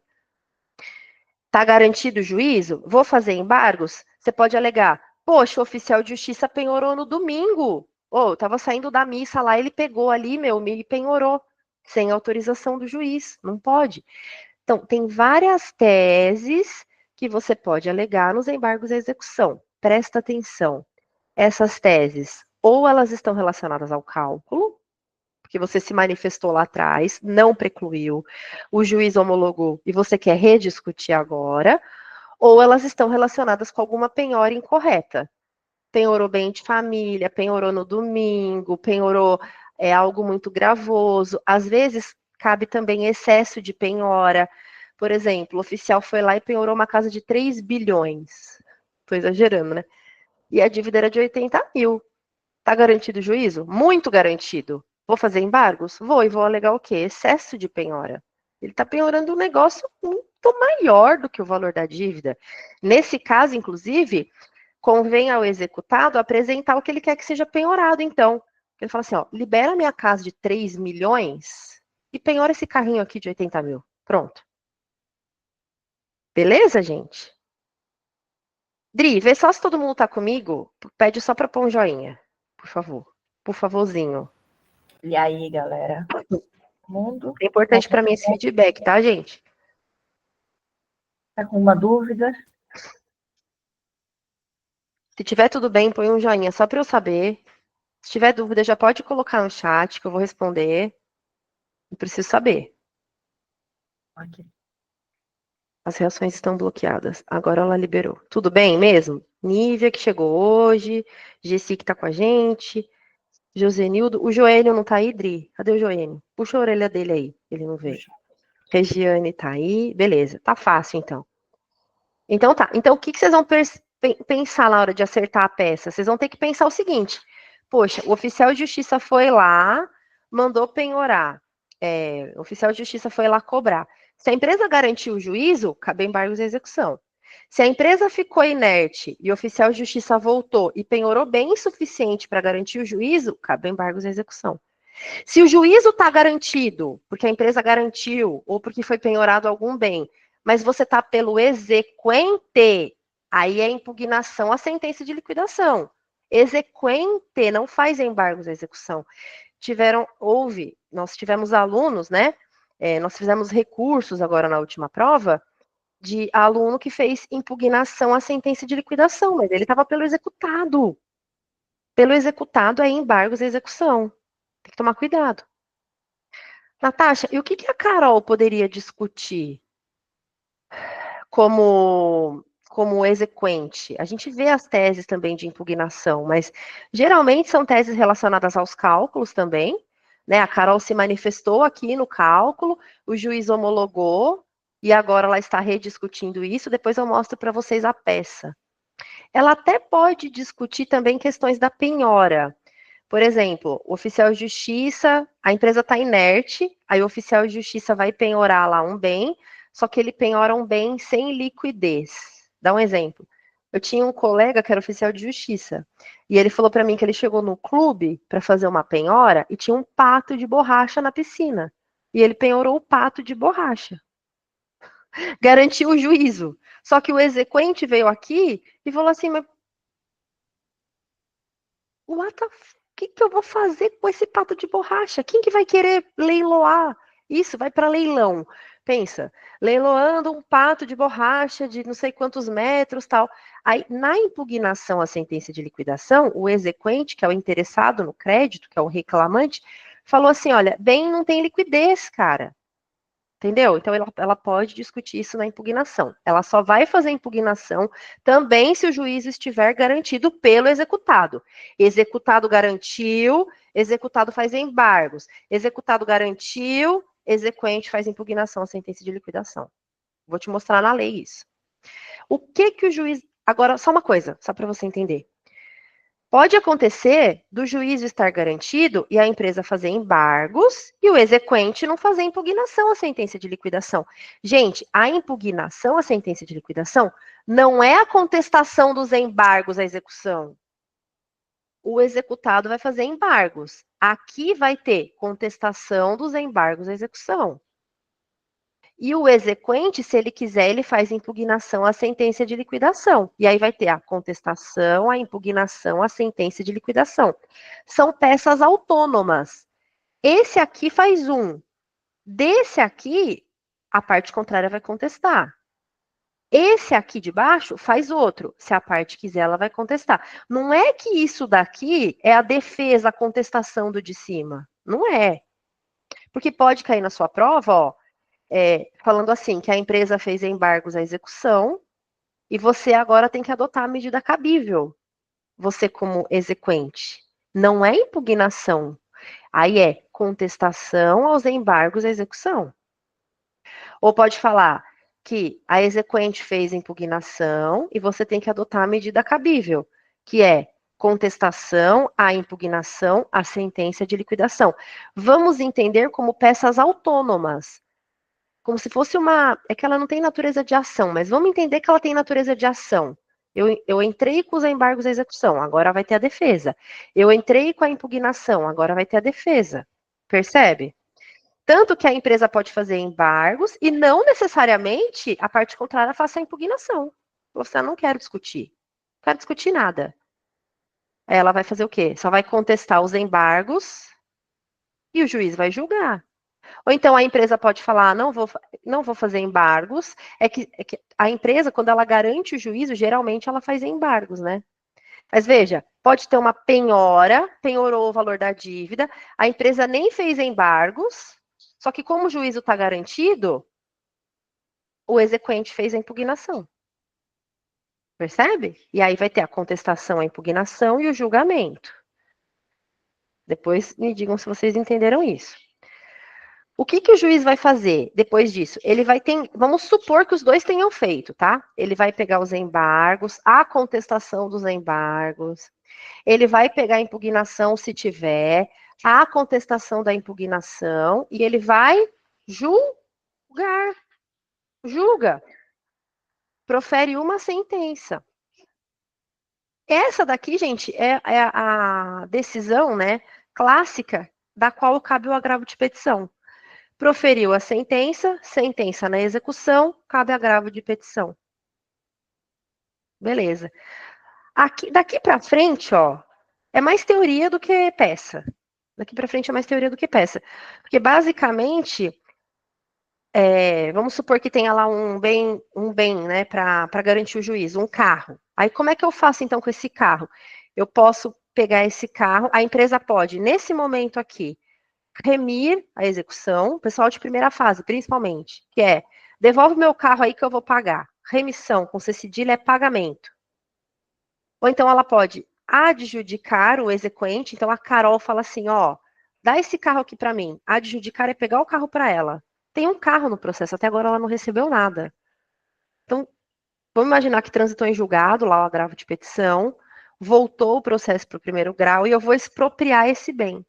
Está garantido o juízo? Vou fazer embargos? Você pode alegar, poxa, o oficial de justiça penhorou no domingo. Ou estava saindo da missa lá, ele pegou ali, me penhorou, sem autorização do juiz. Não pode. Então, tem várias teses que você pode alegar nos embargos à execução. Presta atenção. Essas teses, ou elas estão relacionadas ao cálculo, porque você se manifestou lá atrás, não precluiu, o juiz homologou e você quer rediscutir agora, ou elas estão relacionadas com alguma penhora incorreta. Penhorou bem de família, penhorou no domingo, penhorou algo muito gravoso. Às vezes, cabe também excesso de penhora. Por exemplo, o oficial foi lá e penhorou uma casa de 3 bilhões. Estou exagerando, né? E a dívida era de 80 mil. Está garantido o juízo? Muito garantido. Vou fazer embargos? Vou, e vou alegar o quê? Excesso de penhora. Ele está penhorando um negócio muito maior do que o valor da dívida. Nesse caso, inclusive, convém ao executado apresentar o que ele quer que seja penhorado, então. Ele fala assim, ó, libera minha casa de 3 milhões e penhora esse carrinho aqui de 80 mil. Pronto. Beleza, gente? Dri, vê só se todo mundo tá comigo. Pede só para pôr um joinha, por favor. Por favorzinho.
E aí, galera? Mundo?
É importante para mim esse feedback, tá, gente?
Tá com uma dúvida?
Se tiver tudo bem, põe um joinha só para eu saber. Se tiver dúvida, já pode colocar no chat que eu vou responder. Eu preciso saber.
Aqui.
As reações estão bloqueadas. Agora ela liberou. Tudo bem mesmo? Nívia, que chegou hoje. Gessi, que tá com a gente. Josenildo. O Joênio não tá aí, Dri? Cadê o Joênio? Puxa a orelha dele aí. Ele não veio. Regiane tá aí. Beleza. Tá fácil, então. Então tá. Então, o que vocês vão pensar na hora de acertar a peça? Vocês vão ter que pensar o seguinte. Poxa, o oficial de justiça foi lá, mandou penhorar. O oficial de justiça foi lá cobrar. Se a empresa garantiu o juízo, cabe embargos à execução. Se a empresa ficou inerte e o oficial de justiça voltou e penhorou bem o suficiente para garantir o juízo, cabe embargos à execução. Se o juízo está garantido, porque a empresa garantiu, ou porque foi penhorado algum bem, mas você está pelo exequente, aí é impugnação à sentença de liquidação. Exequente não faz embargos à execução. Nós tivemos alunos, né? Nós fizemos recursos agora na última prova, de aluno que fez impugnação à sentença de liquidação, mas ele estava pelo executado. Pelo executado é embargos à execução. Tem que tomar cuidado. Natasha, e o que a Carol poderia discutir como exequente? A gente vê as teses também de impugnação, mas geralmente são teses relacionadas aos cálculos também, né? A Carol se manifestou aqui no cálculo, o juiz homologou, e agora ela está rediscutindo isso, depois eu mostro para vocês a peça. Ela até pode discutir também questões da penhora. Por exemplo, o oficial de justiça, a empresa está inerte, aí o oficial de justiça vai penhorar lá um bem, só que ele penhora um bem sem liquidez. Dá um exemplo. Eu tinha um colega que era oficial de justiça, e ele falou para mim que ele chegou no clube para fazer uma penhora e tinha um pato de borracha na piscina. E ele penhorou o pato de borracha. Garantiu o juízo. Só que o exequente veio aqui e falou assim, mas o que eu vou fazer com esse pato de borracha? Quem que vai querer leiloar? Isso vai para leilão. Pensa, leiloando um pato de borracha de não sei quantos metros, tal. Aí, na impugnação à sentença de liquidação, o exequente, que é o interessado no crédito, que é o reclamante, falou assim: olha, bem não tem liquidez, cara. Entendeu? Então, ela pode discutir isso na impugnação. Ela só vai fazer impugnação também se o juízo estiver garantido pelo executado. Executado garantiu, executado faz embargos. Executado garantiu, exequente faz impugnação à sentença de liquidação. Vou te mostrar na lei isso. O que o juiz... Agora, só uma coisa, só para você entender. Pode acontecer do juízo estar garantido e a empresa fazer embargos e o exequente não fazer impugnação à sentença de liquidação. Gente, a impugnação à sentença de liquidação não é a contestação dos embargos à execução. O executado vai fazer embargos. Aqui vai ter contestação dos embargos à execução. E o exequente, se ele quiser, ele faz impugnação à sentença de liquidação. E aí vai ter a contestação, a impugnação, a sentença de liquidação. São peças autônomas. Esse aqui faz um. Desse aqui, a parte contrária vai contestar. Esse aqui de baixo faz outro. Se a parte quiser, ela vai contestar. Não é que isso daqui é a defesa, a contestação do de cima. Não é. Porque pode cair na sua prova, ó, falando assim, que a empresa fez embargos à execução e você agora tem que adotar a medida cabível, você como exequente. Não é impugnação, aí é contestação aos embargos à execução. Ou pode falar que a exequente fez impugnação e você tem que adotar a medida cabível, que é contestação à impugnação à sentença de liquidação. Vamos entender como peças autônomas. Como se fosse uma... É que ela não tem natureza de ação, mas vamos entender que ela tem natureza de ação. Eu entrei com os embargos à execução, agora vai ter a defesa. Eu entrei com a impugnação, agora vai ter a defesa. Percebe? Tanto que a empresa pode fazer embargos e não necessariamente a parte contrária faça a impugnação. Você não quer discutir. Não quero discutir nada. Ela vai fazer o quê? Só vai contestar os embargos e o juiz vai julgar. Ou então a empresa pode falar, não vou fazer embargos. É que a empresa, quando ela garante o juízo, geralmente ela faz embargos, né? Mas veja, pode ter uma penhora, penhorou o valor da dívida, a empresa nem fez embargos, só que como o juízo está garantido, o exequente fez a impugnação. Percebe? E aí vai ter a contestação, a impugnação e o julgamento. Depois me digam se vocês entenderam isso. O que o juiz vai fazer depois disso? Ele vai ter, vamos supor que os dois tenham feito, tá? Ele vai pegar os embargos, a contestação dos embargos, ele vai pegar a impugnação se tiver, a contestação da impugnação e ele vai julgar. Julga. Profere uma sentença. Essa daqui, gente, é a decisão, né, clássica da qual cabe o agravo de petição. Proferiu a sentença, sentença na execução, cabe agravo de petição. Beleza. Daqui para frente, ó, é mais teoria do que peça. Daqui para frente é mais teoria do que peça. Porque, basicamente, vamos supor que tenha lá um bem né, para garantir o juízo, um carro. Aí, como é que eu faço, então, com esse carro? Eu posso pegar esse carro, a empresa pode, nesse momento aqui, remir a execução, pessoal de primeira fase, principalmente, que é, devolve meu carro aí que eu vou pagar. Remissão, com C cedilha, é pagamento. Ou então ela pode adjudicar o exequente, então a Carol fala assim, ó, dá esse carro aqui para mim. Adjudicar é pegar o carro para ela. Tem um carro no processo, até agora ela não recebeu nada. Então, vamos imaginar que transitou em julgado, lá o agravo de petição, voltou o processo para o primeiro grau e eu vou expropriar esse bem.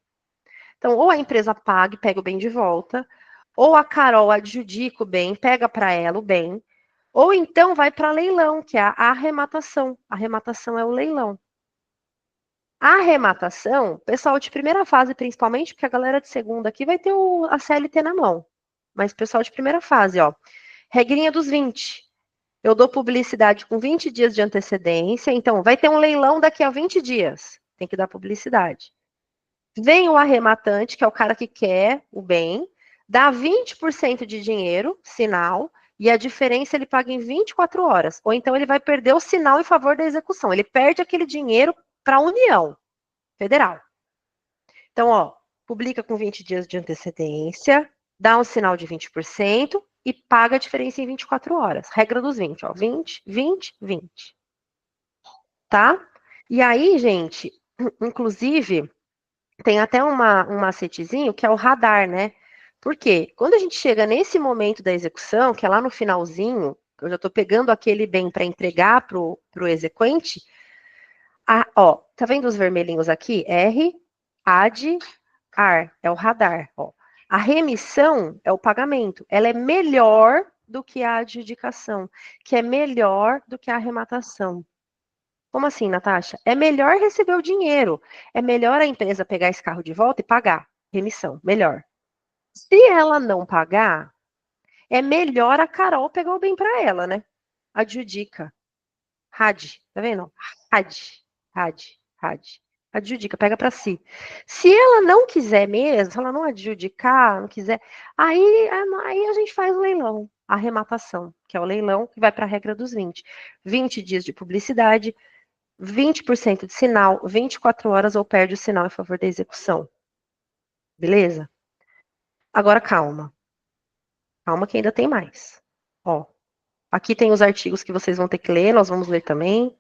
Então, ou a empresa paga e pega o bem de volta, ou a Carol adjudica o bem, pega para ela o bem, ou então vai para leilão, que é a arrematação. A arrematação é o leilão. A arrematação, pessoal de primeira fase, principalmente, porque a galera de segunda aqui vai ter a CLT na mão. Mas pessoal de primeira fase, ó. Regrinha dos 20. Eu dou publicidade com 20 dias de antecedência, então vai ter um leilão daqui a 20 dias. Tem que dar publicidade. Vem o arrematante, que é o cara que quer o bem, dá 20% de dinheiro, sinal, e a diferença ele paga em 24 horas. Ou então ele vai perder o sinal em favor da execução. Ele perde aquele dinheiro para a União Federal. Então, ó, publica com 20 dias de antecedência, dá um sinal de 20% e paga a diferença em 24 horas. Regra dos 20, ó, 20, 20, 20. Tá? E aí, gente, inclusive, tem até um macetezinho que é o radar, né? Porque quando a gente chega nesse momento da execução, que é lá no finalzinho, eu já estou pegando aquele bem para entregar para o exequente, ó, tá vendo os vermelhinhos aqui? R, AD, AR, é o radar. Ó. A remissão é o pagamento. Ela é melhor do que a adjudicação, que é melhor do que a arrematação. Como assim, Natasha? É melhor receber o dinheiro. É melhor a empresa pegar esse carro de volta e pagar. Remissão, melhor. Se ela não pagar, é melhor a Carol pegar o bem para ela, né? Adjudica. RAD, tá vendo? RAD. Adjudica, pega para si. Se ela não quiser mesmo, se ela não adjudicar, não quiser, aí a gente faz o leilão, a arrematação, que é o leilão que vai para a regra dos 20. 20 dias de publicidade, 20% de sinal, 24 horas ou perde o sinal em favor da execução. Beleza? Agora calma. Calma que ainda tem mais. Ó, aqui tem os artigos que vocês vão ter que ler, nós vamos ler também.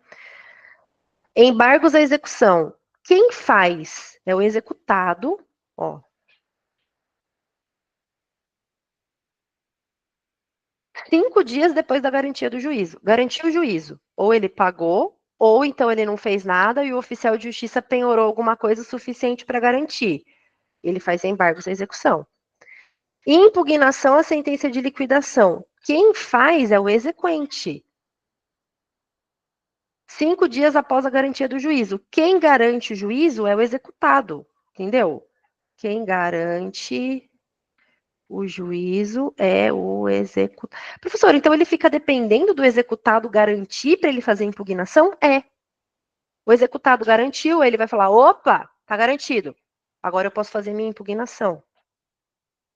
Embargos à execução. Quem faz é o executado, ó. 5 dias depois da garantia do juízo. Garantiu o juízo. Ou ele pagou, ou então ele não fez nada e o oficial de justiça penhorou alguma coisa suficiente para garantir. Ele faz embargos à execução. Impugnação à sentença de liquidação. Quem faz é o exequente. 5 dias após a garantia do juízo. Quem garante o juízo é o executado, entendeu? Quem garante o juízo é o executado. Professor, então ele fica dependendo do executado garantir para ele fazer a impugnação? É. O executado garantiu, ele vai falar: opa, tá garantido. Agora eu posso fazer minha impugnação.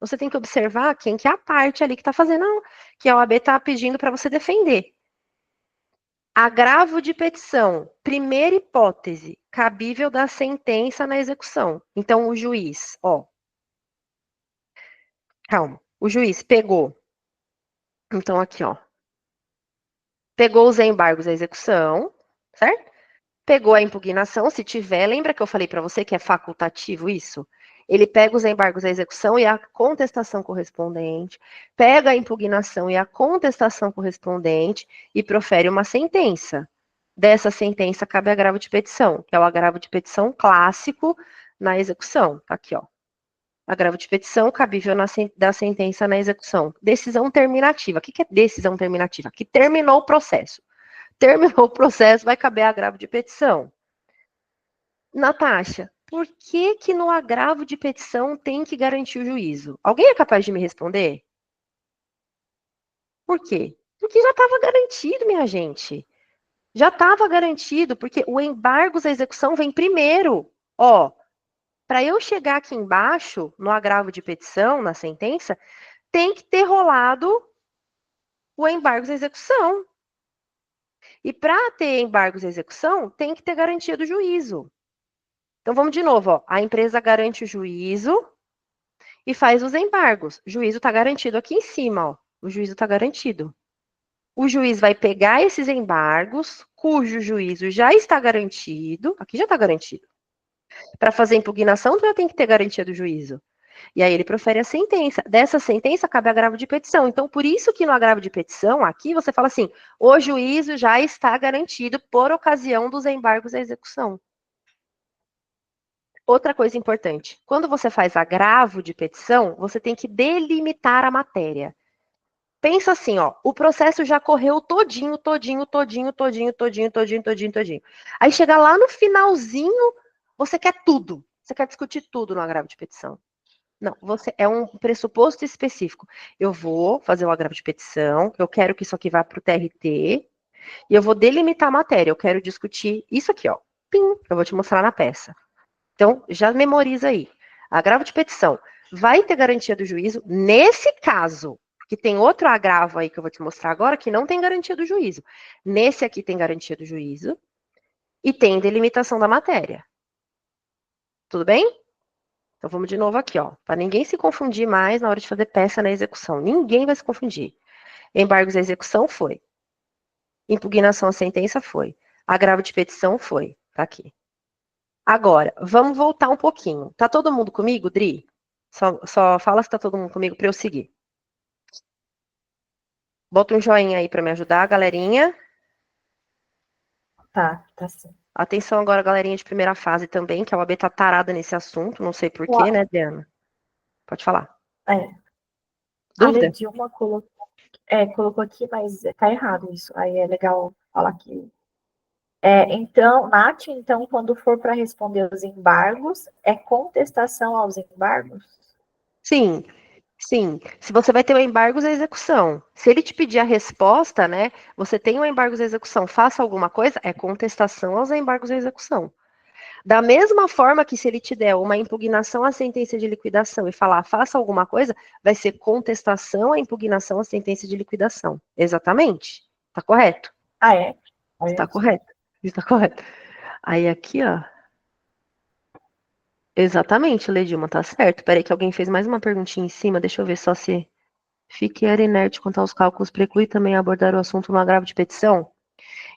Você tem que observar quem que é a parte ali que está fazendo, que a OAB está pedindo para você defender. Agravo de petição, primeira hipótese, cabível da sentença na execução. Então, o juiz, calma, o juiz pegou, então aqui, pegou os embargos à execução, certo? Pegou a impugnação, se tiver, lembra que eu falei para você que é facultativo isso? Ele pega os embargos à execução e a contestação correspondente, pega a impugnação e a contestação correspondente e profere uma sentença. Dessa sentença cabe agravo de petição, que é o agravo de petição clássico na execução. Tá aqui, agravo de petição cabível da sentença na execução. Decisão terminativa. O que é decisão terminativa? Que terminou o processo. Terminou o processo, vai caber agravo de petição. Natasha, por que que no agravo de petição tem que garantir o juízo? Alguém é capaz de me responder? Por quê? Porque já estava garantido, minha gente. Já estava garantido, porque o embargos à execução vem primeiro. Para eu chegar aqui embaixo, no agravo de petição, na sentença, tem que ter rolado o embargos à execução. E para ter embargos à execução, tem que ter garantia do juízo. Então vamos de novo, a empresa garante o juízo e faz os embargos. O juízo está garantido aqui em cima, o juízo está garantido. O juiz vai pegar esses embargos, cujo juízo já está garantido, aqui já está garantido. Para fazer impugnação, já tem que ter garantia do juízo. E aí ele profere a sentença. Dessa sentença cabe agravo de petição. Então, por isso que no agravo de petição, aqui você fala assim, o juízo já está garantido por ocasião dos embargos à execução. Outra coisa importante, quando você faz agravo de petição, você tem que delimitar a matéria. Pensa assim, o processo já correu todinho. Aí chega lá no finalzinho, você quer tudo. Você quer discutir tudo no agravo de petição. Não, é um pressuposto específico. Eu vou fazer o agravo de petição, eu quero que isso aqui vá para o TRT, e eu vou delimitar a matéria. Eu quero discutir isso aqui, Pim, eu vou te mostrar na peça. Então, já memoriza aí. Agravo de petição. Vai ter garantia do juízo nesse caso, que tem outro agravo aí que eu vou te mostrar agora, que não tem garantia do juízo. Nesse aqui tem garantia do juízo e tem delimitação da matéria. Tudo bem? Então vamos de novo aqui, para ninguém se confundir mais na hora de fazer peça na execução. Ninguém vai se confundir. Embargos à execução foi. Impugnação à sentença foi. Agravo de petição foi. Tá aqui. Agora, vamos voltar um pouquinho. Tá todo mundo comigo, Dri? Só fala se tá todo mundo comigo para eu seguir. Bota um joinha aí para me ajudar, galerinha.
Tá sim.
Atenção agora, galerinha de primeira fase também, que a OAB tá tarada nesse assunto, não sei porquê, né, Diana? Pode falar. Dúvida?
A Dilma colocou aqui, mas tá errado isso. Aí é legal falar que... Então, Nath, quando for para responder os embargos, é contestação aos embargos?
Sim. Se você vai ter o embargos à execução. Se ele te pedir a resposta, né? Você tem o embargos à execução, faça alguma coisa, é contestação aos embargos à execução. Da mesma forma que se ele te der uma impugnação à sentença de liquidação e falar faça alguma coisa, vai ser contestação à impugnação à sentença de liquidação. Exatamente. Tá correto?
É?
Está correto. Está correto. Aí aqui, Exatamente, Ledilma, tá certo. Peraí que alguém fez mais uma perguntinha em cima, deixa eu ver só se fique era inerte quanto aos cálculos, preclui também abordar o assunto no agravo de petição?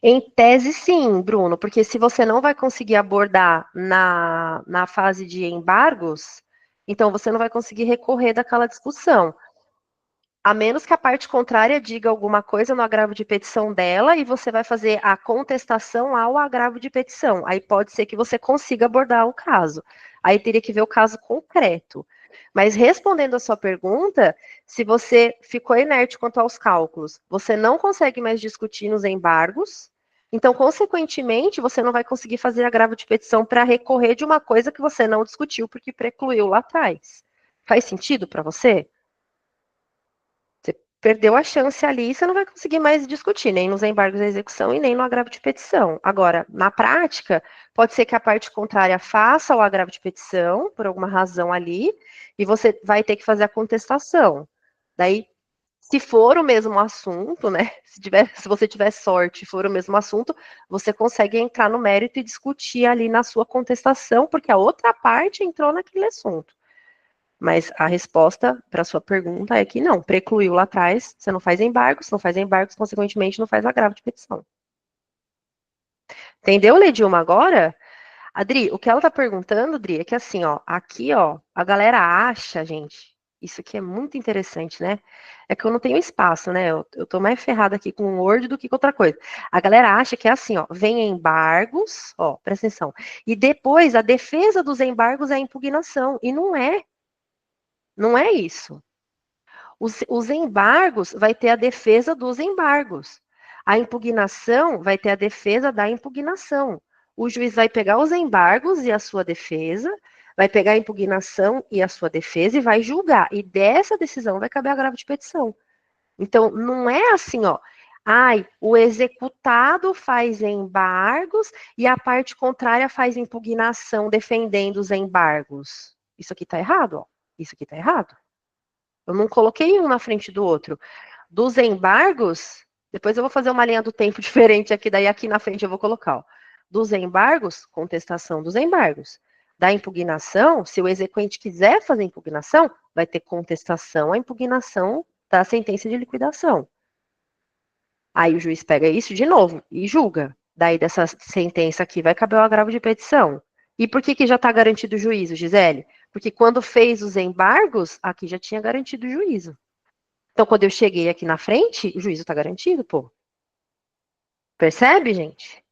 Em tese, sim, Bruno, porque se você não vai conseguir abordar na fase de embargos, então você não vai conseguir recorrer daquela discussão. A menos que a parte contrária diga alguma coisa no agravo de petição dela e você vai fazer a contestação ao agravo de petição. Aí pode ser que você consiga abordar o caso. Aí teria que ver o caso concreto. Mas respondendo a sua pergunta, se você ficou inerte quanto aos cálculos, você não consegue mais discutir nos embargos, então, consequentemente, você não vai conseguir fazer agravo de petição para recorrer de uma coisa que você não discutiu porque precluiu lá atrás. Faz sentido para você? Perdeu a chance ali, você não vai conseguir mais discutir, nem nos embargos da execução e nem no agravo de petição. Agora, na prática, pode ser que a parte contrária faça o agravo de petição, por alguma razão ali, e você vai ter que fazer a contestação. Daí, Se for o mesmo assunto, né? Se você tiver sorte, for o mesmo assunto, você consegue entrar no mérito e discutir ali na sua contestação, porque a outra parte entrou naquele assunto. Mas a resposta para a sua pergunta é que não, precluiu lá atrás, você não faz embargos, consequentemente não faz agravo de petição. Entendeu, Ledilma, agora? Adri, o que ela tá perguntando, Adri, é que assim, ó, aqui, ó, a galera acha, gente, isso aqui é muito interessante, né? É que eu não tenho espaço, né? Eu tô mais ferrada aqui com o Word do que com outra coisa. A galera acha que é assim, ó, vem embargos, ó, presta atenção, e depois a defesa dos embargos é a impugnação, e não é. Não é isso. Os embargos vai ter a defesa dos embargos. A impugnação vai ter a defesa da impugnação. O juiz vai pegar os embargos e a sua defesa, vai pegar a impugnação e a sua defesa e vai julgar. E dessa decisão vai caber agravo de petição. Então, não é assim, ó. Ai, o executado faz embargos e a parte contrária faz impugnação defendendo os embargos. Isso aqui tá errado, ó. Isso aqui tá errado. Eu não coloquei um na frente do outro. Dos embargos, depois eu vou fazer uma linha do tempo diferente aqui, daí aqui na frente eu vou colocar, ó. Dos embargos, contestação dos embargos. Da impugnação, se o exequente quiser fazer impugnação, vai ter contestação à impugnação da sentença de liquidação. Aí o juiz pega isso de novo e julga. Daí dessa sentença aqui vai caber o agravo de petição. E por que já está garantido o juízo, Gisele? Porque quando fez os embargos, aqui já tinha garantido o juízo. Então, quando eu cheguei aqui na frente, o juízo está garantido, pô. Percebe, gente?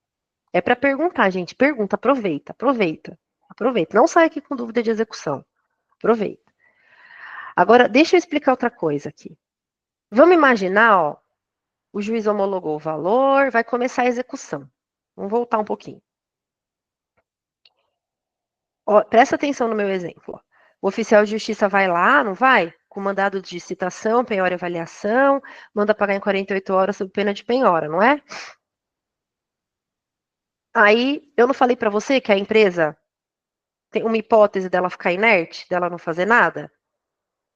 É para perguntar, gente. Pergunta, aproveita, aproveita. Aproveita. Não sai aqui com dúvida de execução. Aproveita. Agora, deixa eu explicar outra coisa aqui. Vamos imaginar, ó, o juiz homologou o valor, vai começar a execução. Vamos voltar um pouquinho. Ó, presta atenção no meu exemplo. Ó. O oficial de justiça vai lá, não vai? Com mandado de citação, penhora e avaliação, manda pagar em 48 horas sob pena de penhora, não é? Aí, eu não falei para você que a empresa tem uma hipótese dela ficar inerte, dela não fazer nada?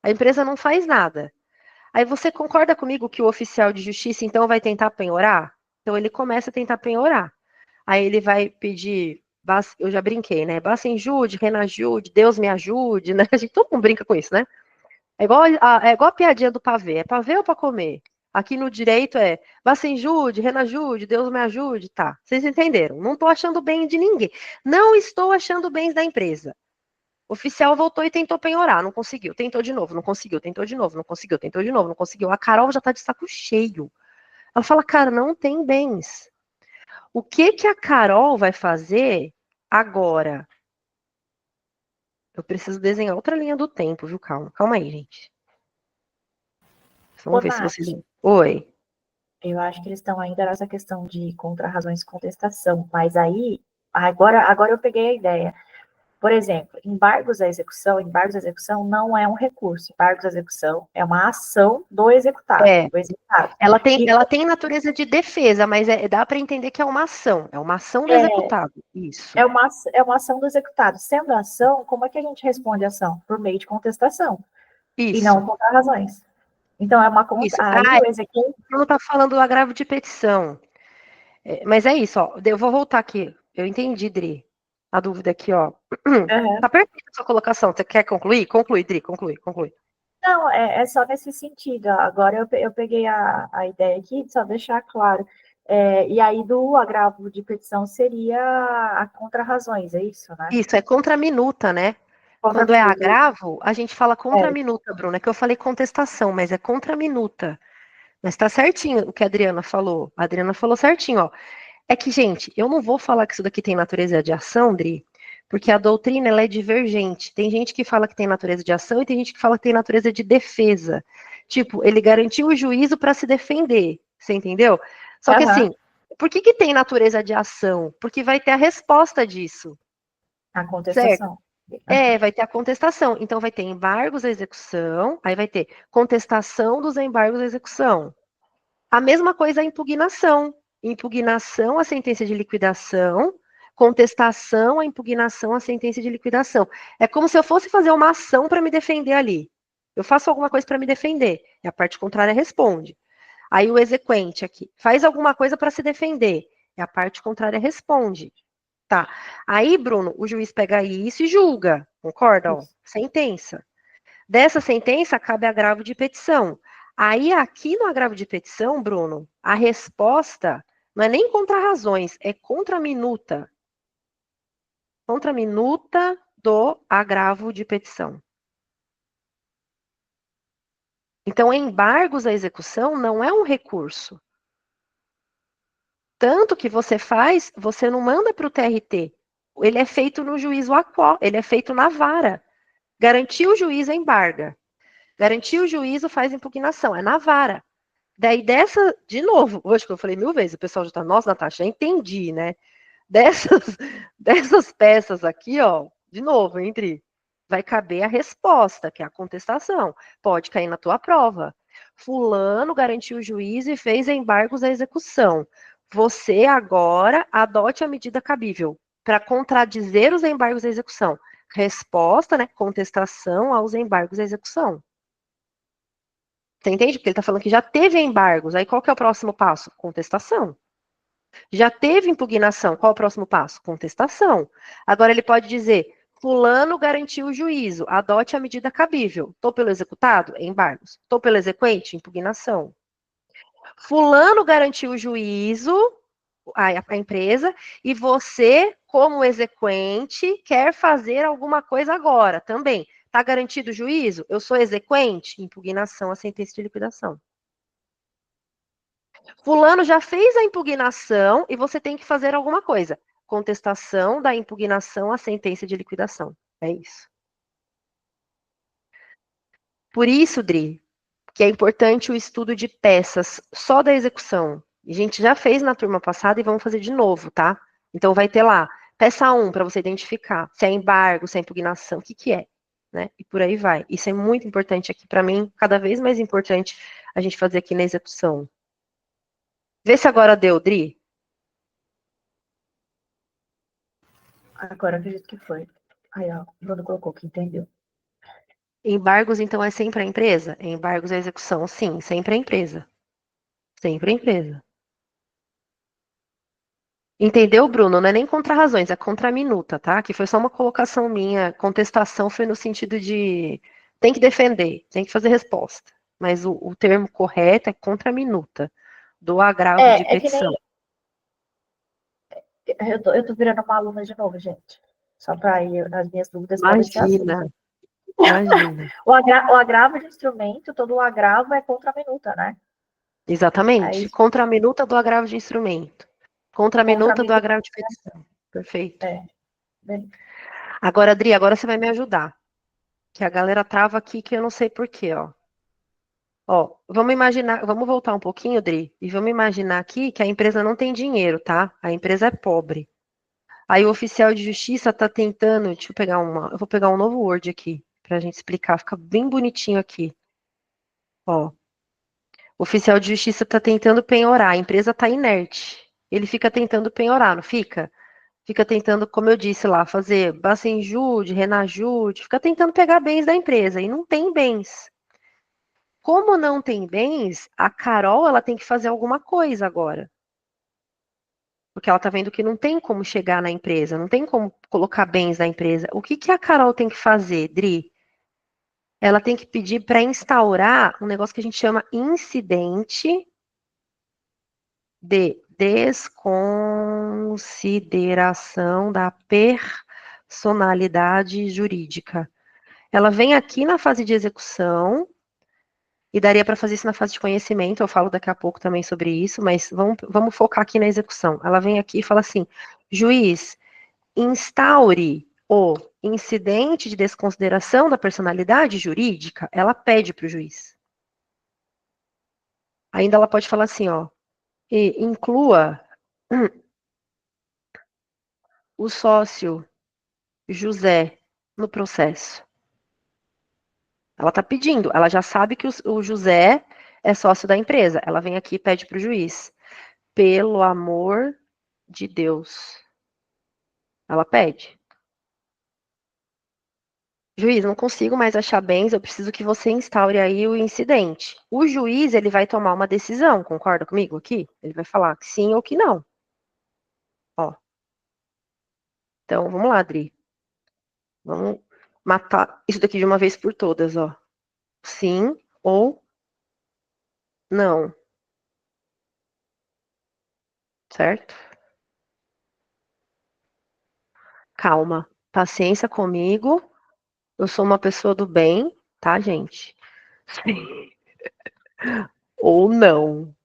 A empresa não faz nada. Aí você concorda comigo que o oficial de justiça, então, vai tentar penhorar? Então, ele começa a tentar penhorar. Aí ele vai pedir, eu já brinquei, né? Bacenjude, Renajude, Deus me ajude, né? A gente, todo mundo brinca com isso, né? É igual a piadinha do pavê. É pavê ou para comer? Aqui no direito é Bacenjude, Renajude, Deus me ajude, tá. Vocês entenderam? Não estou achando bem de ninguém. Não estou achando bem da empresa. O oficial voltou e tentou penhorar, não conseguiu. Tentou de novo, não conseguiu. Tentou de novo, não conseguiu. Tentou de novo, não conseguiu. A Carol já tá de saco cheio. Ela fala, cara, não tem bens. O que a Carol vai fazer agora? Eu preciso desenhar outra linha do tempo, viu? Calma, calma aí, gente. Vamos
Ô,
ver se
Nath,
vocês. Oi.
eu acho que eles estão ainda nessa questão de contra-razões e contestação, mas aí, agora eu peguei a ideia. Por exemplo, embargos à execução não é um recurso. Embargos à execução é uma ação do executado.
É,
Do executado.
ela tem natureza de defesa, mas dá para entender que é uma ação. É uma ação do executado. Isso.
É uma ação do executado. Sendo ação, como é que a gente responde a ação? Por meio de contestação. E
Isso.
não contra razões. Então, é uma conta.
Isso.
Aí o executado.
Não está falando do agravo de petição. Mas é isso, ó. Eu vou voltar aqui. Eu entendi, Dri. A dúvida aqui, ó. Tá perfeita a sua colocação. Você quer concluir? Conclui, Dri, conclui.
Não, é só nesse sentido. Agora eu peguei a ideia aqui, de só deixar claro. E aí, do agravo de petição seria a contra-razões, é isso, né?
Isso, é contra a minuta, né? Quando é
Contra-minuta.
agravo, a gente fala contra a
É,
minuta, Bruna, que eu falei contestação, mas é contra a minuta. Mas tá certinho o que a Adriana falou. A Adriana falou certinho, ó. É que, gente, eu não vou falar que isso daqui tem natureza de ação, Dri, porque a doutrina ela é divergente. Tem gente que fala que tem natureza de ação e tem gente que fala que tem natureza de defesa. Tipo, ele garantiu o juízo para se defender. Você entendeu? Só que assim, por que tem natureza de ação? Porque vai ter a resposta disso.
a
Certo?
contestação.
Vai ter a contestação. Então, vai ter embargos à execução, aí vai ter contestação dos embargos à execução. A mesma coisa a impugnação. Impugnação à sentença de liquidação, contestação à impugnação à sentença de liquidação. É como se eu fosse fazer uma ação para me defender ali. Eu faço alguma coisa para me defender, e a parte contrária responde. Aí o exequente aqui faz alguma coisa para se defender, e a parte contrária responde. Tá. Aí, Bruno, o juiz pega isso e julga, concorda? Ó, sentença. Dessa sentença, cabe agravo de petição. Aí, aqui no agravo de petição, Bruno, a resposta não é nem contra razões, é contra a minuta. Contra a minuta do agravo de petição. Então, embargos à execução não é um recurso. Tanto que você faz, você não manda para o TRT. Ele é feito no juízo aquó, ele é feito na vara. Garantiu o juízo, embarga. Garantiu o juízo, faz impugnação. É na vara. Daí dessa, de novo, hoje que eu falei 1000 vezes, o pessoal já tá, nossa, Natasha, já entendi, né? Dessas, dessas peças aqui, ó, de novo, entre, vai caber a resposta, que é a contestação. Pode cair na tua prova. Fulano garantiu o juízo e fez embargos à execução. Você agora adote a medida cabível para contradizer os embargos à execução. Resposta, né? Contestação aos embargos à execução. Você entende? Porque ele está falando que já teve embargos. Aí qual que é o próximo passo? Contestação. Já teve impugnação. Qual é o próximo passo? Contestação. Agora ele pode dizer: fulano garantiu o juízo, adote a medida cabível. Estou pelo executado? Embargos. Estou pelo exequente? Impugnação. Fulano garantiu o juízo, a empresa, e você, como exequente, quer fazer alguma coisa agora também. Está garantido o juízo? Eu sou exequente? Impugnação à sentença de liquidação. Fulano já fez a impugnação e você tem que fazer alguma coisa. Contestação da impugnação à sentença de liquidação. É isso. Por isso, Dri, que é importante o estudo de peças só da execução. A gente já fez na turma passada e vamos fazer de novo, tá? Então vai ter lá, peça 1 para você identificar se é embargo, se é impugnação, o que que é, né? E por aí vai. Isso é muito importante aqui para mim, cada vez mais importante a gente fazer aqui na execução. Vê se agora deu, Dri.
Agora acredito que foi. Aí, ó, o Bruno colocou que entendeu.
Embargos, então, é sempre a empresa? Embargos à execução, sim, sempre a empresa. Sempre a empresa. Entendeu, Bruno? Não é nem contra razões, é contra a minuta, tá? Que foi só uma colocação minha. Contestação foi no sentido de tem que defender, tem que fazer resposta. Mas o termo correto é contra a minuta do agravo de
É que nem.
petição.
Eu tô virando uma aluna de novo, gente. Só para ir, as minhas dúvidas podem ser as suas.
Imagina, imagina.
O agravo de instrumento, todo o agravo é contra a minuta, né?
Exatamente.
Aí,
Contra a minuta do agravo de instrumento. Contra a
contra a
minuta do
minuta.
agravo de petição. Perfeito.
É.
Agora, Adri, agora você vai me ajudar. Que a galera trava aqui que eu não sei porquê, ó. Ó, vamos imaginar, vamos voltar um pouquinho, Dri, e vamos imaginar aqui que a empresa não tem dinheiro, tá? A empresa é pobre. Aí o oficial de justiça tá tentando, deixa eu pegar eu vou pegar um novo Word aqui pra gente explicar, fica bem bonitinho aqui. Ó, o oficial de justiça tá tentando penhorar, a empresa tá inerte. Ele fica tentando penhorar, não fica? Fica tentando, como eu disse lá, fazer Bacenjude, Renajude, fica tentando pegar bens da empresa e não tem bens. Como não tem bens, a Carol ela tem que fazer alguma coisa agora. Porque ela tá vendo que não tem como chegar na empresa, não tem como colocar bens na empresa. O que que a Carol tem que fazer, Dri? Ela tem que pedir para instaurar um negócio que a gente chama incidente de desconsideração da personalidade jurídica. Ela vem aqui na fase de execução. E daria para fazer isso na fase de conhecimento, eu falo daqui a pouco também sobre isso, mas vamos focar aqui na execução. Ela vem aqui e fala assim: juiz, instaure o incidente de desconsideração da personalidade jurídica. Ela pede para o juiz. Ainda ela pode falar assim, ó, e inclua o sócio José no processo. Ela está pedindo, ela já sabe que o José é sócio da empresa. Ela vem aqui e pede para o juiz. Pelo amor de Deus. Ela pede. Juiz, não consigo mais achar bens, eu preciso que você instaure aí o incidente. O juiz, ele vai tomar uma decisão, concorda comigo aqui? Ele vai falar que sim ou que não. Ó, então, vamos lá, Adri. Vamos matar isso daqui de uma vez por todas, ó. Sim ou não, certo? Calma, paciência comigo. Eu sou uma pessoa do bem, tá, gente? Sim ou não.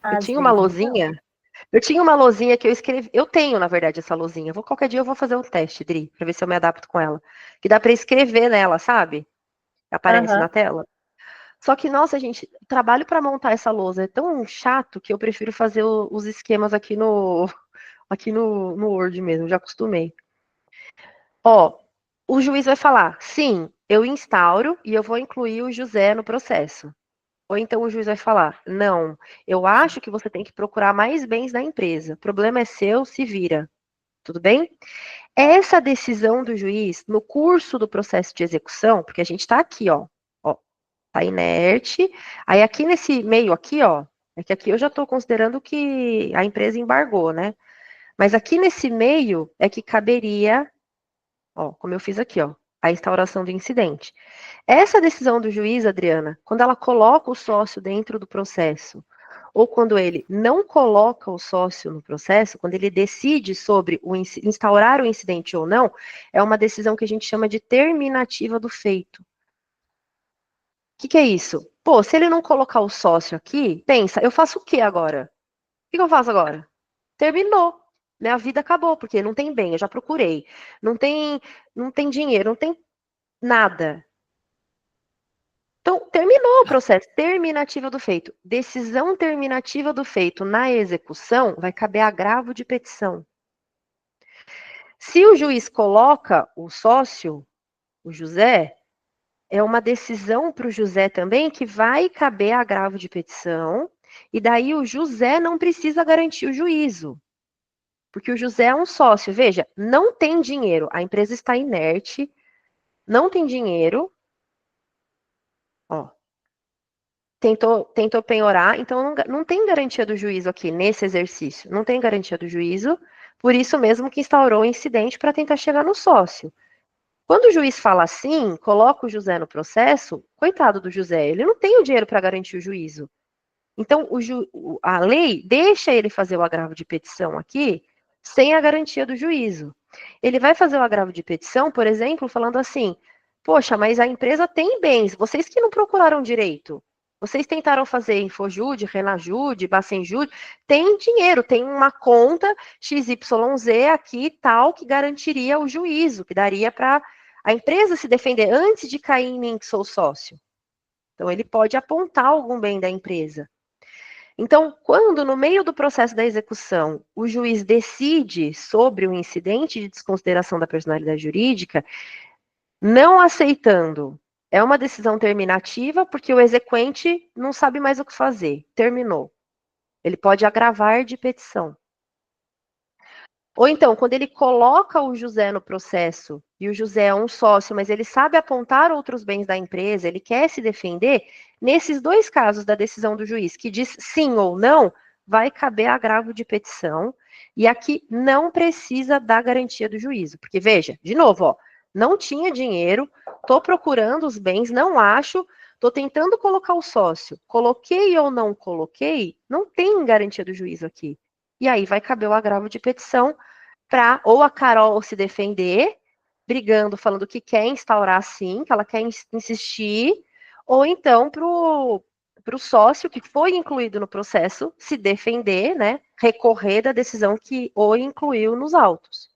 Eu
Às
tinha uma
vezes, não.
lousinha. Eu tinha uma lousinha que eu escrevi. Eu tenho, na verdade, essa lousinha. Qualquer dia eu vou fazer um teste, Dri, pra ver se eu me adapto com ela. Que dá pra escrever nela, sabe? Aparece
Aham.
na tela. Só que, nossa, gente, o trabalho pra montar essa lousa é tão chato que eu prefiro fazer os esquemas aqui no Word mesmo, já acostumei. Ó, o juiz vai falar: sim, eu instauro e eu vou incluir o José no processo. Ou então o juiz vai falar: não, eu acho que você tem que procurar mais bens da empresa. O problema é seu, se vira. Tudo bem? Essa decisão do juiz, no curso do processo de execução, porque a gente está aqui, ó, tá inerte. Aí aqui nesse meio aqui, ó, é que aqui eu já estou considerando que a empresa embargou, né? Mas aqui nesse meio é que caberia, ó, como eu fiz aqui, ó, a instauração do incidente. Essa decisão do juiz, Adriana, quando ela coloca o sócio dentro do processo, ou quando ele não coloca o sócio no processo, quando ele decide sobre instaurar o incidente ou não, é uma decisão que a gente chama de terminativa do feito. O que é isso? Pô, se ele não colocar o sócio aqui, pensa, eu faço o que agora? O que eu faço agora? Terminou. Minha vida acabou, porque não tem bem, eu já procurei. Não tem dinheiro, não tem nada. Então, terminou o processo, terminativa do feito. Decisão terminativa do feito na execução vai caber agravo de petição. Se o juiz coloca o sócio, o José, é uma decisão para o José também que vai caber agravo de petição, e daí o José não precisa garantir o juízo, porque o José é um sócio. Veja, não tem dinheiro, a empresa está inerte, não tem dinheiro, ó, tentou penhorar, então não tem garantia do juízo aqui nesse exercício, não tem garantia do juízo, por isso mesmo que instaurou o incidente para tentar chegar no sócio. Quando o juiz fala assim, coloca o José no processo, coitado do José, ele não tem o dinheiro para garantir o juízo. Então, a lei deixa ele fazer o agravo de petição aqui sem a garantia do juízo. Ele vai fazer o agravo de petição, por exemplo, falando assim: poxa, mas a empresa tem bens, vocês que não procuraram direito. Vocês tentaram fazer Infojude, Renajude, Bacenjude, tem dinheiro, tem uma conta XYZ aqui tal que garantiria o juízo, que daria para a empresa se defender antes de cair em mim que sou sócio. Então ele pode apontar algum bem da empresa. Então, quando no meio do processo da execução o juiz decide sobre o incidente de desconsideração da personalidade jurídica, não aceitando, é uma decisão terminativa porque o exequente não sabe mais o que fazer, terminou. Ele pode agravar de petição. Ou então, quando ele coloca o José no processo e o José é um sócio, mas ele sabe apontar outros bens da empresa, ele quer se defender, nesses dois casos da decisão do juiz, que diz sim ou não, vai caber agravo de petição. E aqui não precisa da garantia do juízo. Porque, veja, de novo, ó, não tinha dinheiro, estou procurando os bens, não acho, estou tentando colocar o sócio. Coloquei ou não coloquei, não tem garantia do juízo aqui. E aí vai caber o agravo de petição para ou a Carol se defender, brigando, falando que quer instaurar sim, que ela quer insistir, ou então para o sócio que foi incluído no processo se defender, né, recorrer da decisão que o incluiu nos autos.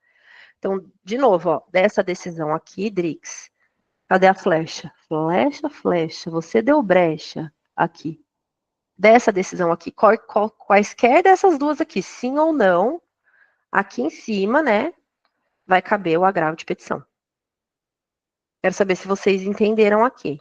Então, de novo, ó, dessa decisão aqui, Drix, cadê a flecha? Flecha, flecha, você deu brecha aqui. Dessa decisão aqui, quaisquer dessas duas aqui, sim ou não, aqui em cima, né, vai caber o agravo de petição. Quero saber se vocês entenderam aqui.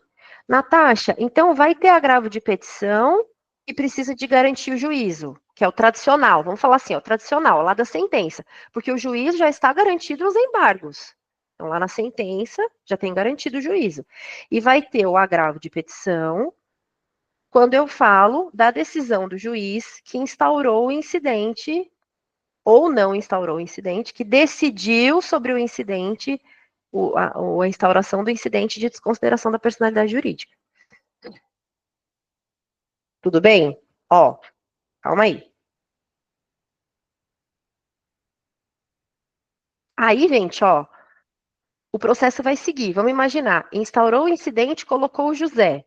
Natasha, então vai ter agravo de petição e precisa de garantir o juízo, que é o tradicional. Vamos falar assim, ó, o tradicional, lá da sentença. Porque o juízo já está garantido nos embargos. Então, lá na sentença, já tem garantido o juízo. E vai ter o agravo de petição quando eu falo da decisão do juiz que instaurou o incidente ou não instaurou o incidente, que decidiu sobre o incidente, a instauração do incidente de desconsideração da personalidade jurídica. Tudo bem? Ó, calma aí. Aí, gente, ó, o processo vai seguir. Vamos imaginar, instaurou o incidente, colocou o José.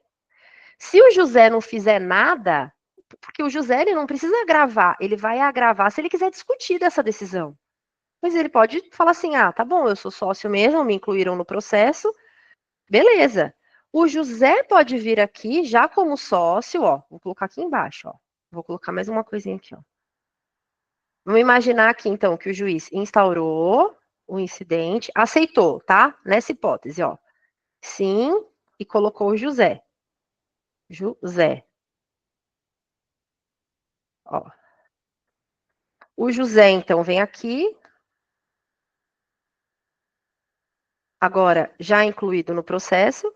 Se o José não fizer nada, porque o José ele não precisa agravar, ele vai agravar se ele quiser discutir dessa decisão. Mas ele pode falar assim: ah, tá bom, eu sou sócio mesmo, me incluíram no processo, beleza. O José pode vir aqui já como sócio, ó. Vou colocar aqui embaixo, ó. Vou colocar mais uma coisinha aqui, ó. Vamos imaginar aqui, então, que o juiz instaurou o incidente, aceitou, tá? Nessa hipótese, ó. Sim, e colocou o José. José. Ó. O José, então, vem aqui. Agora, já incluído no processo.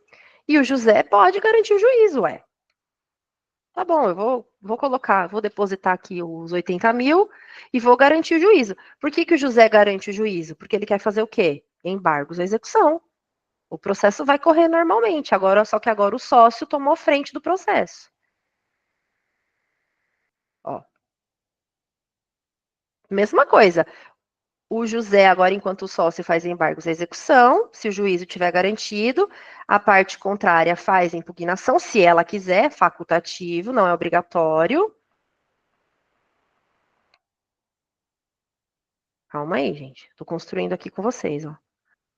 E o José pode garantir o juízo, ué. Tá bom, eu vou colocar, vou depositar aqui os 80 mil e vou garantir o juízo. Por que, que o José garante o juízo? Porque ele quer fazer o quê? Embargos à execução. O processo vai correr normalmente, agora só que agora o sócio tomou frente do processo. Ó. Mesma coisa. O José, agora, enquanto sócio, faz embargos à execução. Se o juízo tiver garantido, a parte contrária faz impugnação, se ela quiser, facultativo, não é obrigatório. Calma aí, gente. Estou construindo aqui com vocês, ó.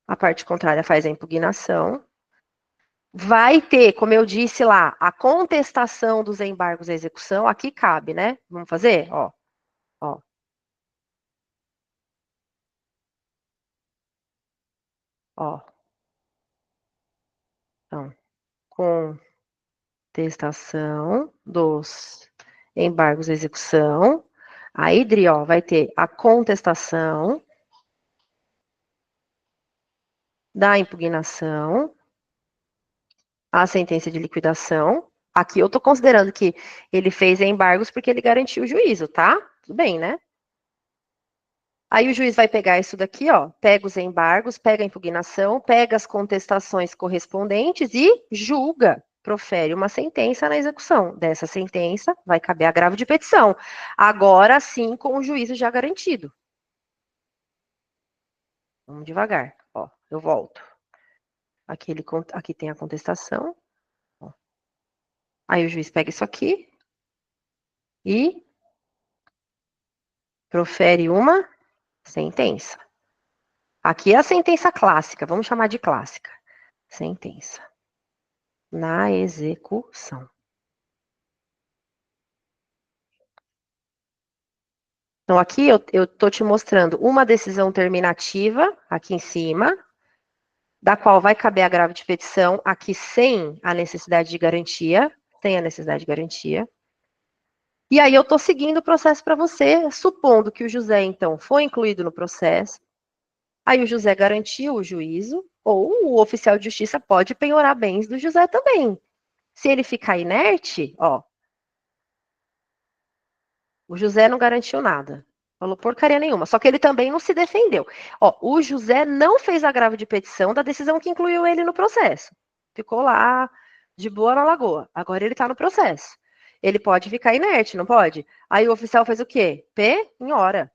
A parte contrária faz a impugnação. Vai ter, como eu disse lá, a contestação dos embargos à execução. Aqui cabe, né? Vamos fazer? Ó, ó. Ó. Então, contestação dos embargos à execução. Aí, Dri, ó, vai ter a contestação da impugnação à sentença de liquidação. Aqui eu estou considerando que ele fez embargos porque ele garantiu o juízo, tá? Tudo bem, né? Aí o juiz vai pegar isso daqui, ó, pega os embargos, pega a impugnação, pega as contestações correspondentes e julga, profere uma sentença na execução. Dessa sentença vai caber agravo de petição. Agora sim, com o juízo já garantido. Vamos devagar, ó, eu volto. Aqui tem a contestação. Ó. Aí o juiz pega isso aqui e profere uma sentença. Aqui é a sentença clássica, vamos chamar de clássica. Sentença. Na execução. Então, aqui eu estou te mostrando uma decisão terminativa, aqui em cima, da qual vai caber agravo de petição, aqui sem a necessidade de garantia, sem a necessidade de garantia. E aí eu estou seguindo o processo para você, supondo que o José, então, foi incluído no processo, aí o José garantiu o juízo, ou o oficial de justiça pode penhorar bens do José também. Se ele ficar inerte, ó, o José não garantiu nada. Falou porcaria nenhuma. Só que ele também não se defendeu. Ó, o José não fez agravo de petição da decisão que incluiu ele no processo. Ficou lá de boa na lagoa. Agora ele tá no processo. Ele pode ficar inerte, não pode? Aí o oficial fez o quê? Penhora.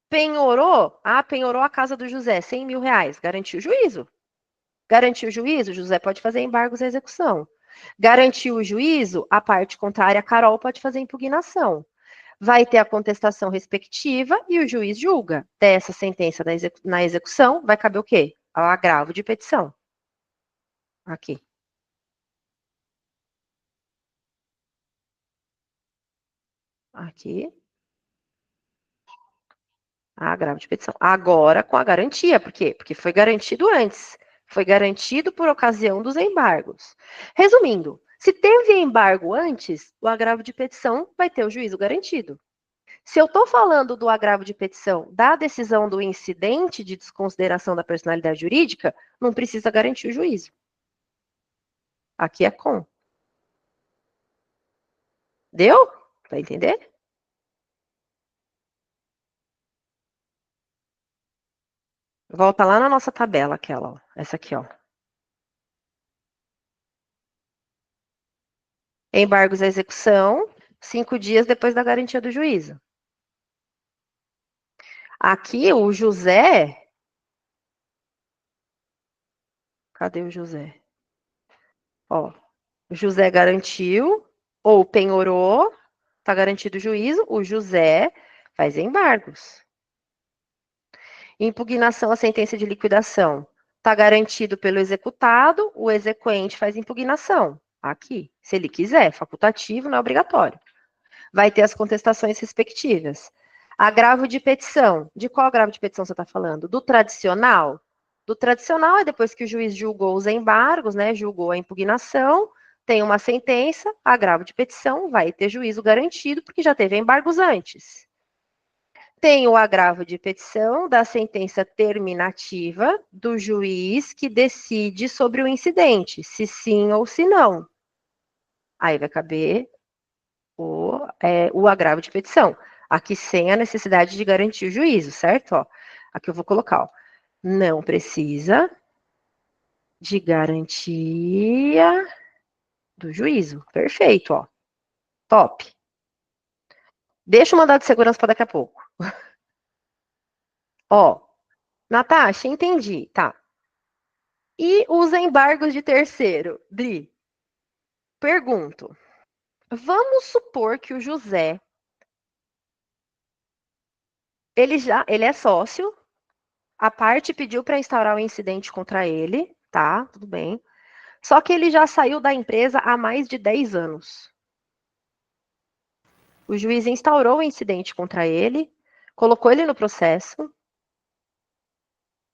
Penhorou? Ah, penhorou a casa do José, 100 mil reais. Garantiu o juízo. Garantiu o juízo, José pode fazer embargos à execução. Garantiu o juízo, a parte contrária, a Carol, pode fazer impugnação. Vai ter a contestação respectiva e o juiz julga. Dessa sentença na execução, vai caber o quê? O agravo de petição. Aqui. Aqui. Agravo de petição. Agora com a garantia. Por quê? Porque foi garantido antes. Foi garantido por ocasião dos embargos. Resumindo, se teve embargo antes, o agravo de petição vai ter o juízo garantido. Se eu estou falando do agravo de petição da decisão do incidente de desconsideração da personalidade jurídica, não precisa garantir o juízo. Aqui é com. Deu? Para entender? Volta lá na nossa tabela, aquela, ó. Essa aqui, ó. Embargos à execução, 5 dias depois da garantia do juízo. Aqui, o José... Cadê o José? Ó, o José garantiu, ou penhorou, está garantido o juízo, o José faz embargos. Impugnação à sentença de liquidação. Está garantido pelo executado, o exequente faz impugnação. Aqui, se ele quiser, facultativo, não é obrigatório. Vai ter as contestações respectivas. Agravo de petição. De qual agravo de petição você está falando? Do tradicional? Do tradicional é depois que o juiz julgou os embargos, né? Julgou a impugnação, tem uma sentença, agravo de petição, vai ter juízo garantido, porque já teve embargos antes. Tem o agravo de petição da sentença terminativa do juiz que decide sobre o incidente, se sim ou se não. Aí vai caber o agravo de petição. Aqui sem a necessidade de garantir o juízo, certo? Ó, aqui eu vou colocar, ó, não precisa de garantia do juízo. Perfeito, ó. Top. Deixa o mandado de segurança para daqui a pouco. Ó, Natasha, entendi. Tá. E os embargos de terceiro? Dri, pergunto. Vamos supor que o José, ele é sócio, a parte pediu para instaurar o incidente contra ele, tá? Tudo bem. Só que ele já saiu da empresa há mais de 10 anos. O juiz instaurou o incidente contra ele, colocou ele no processo,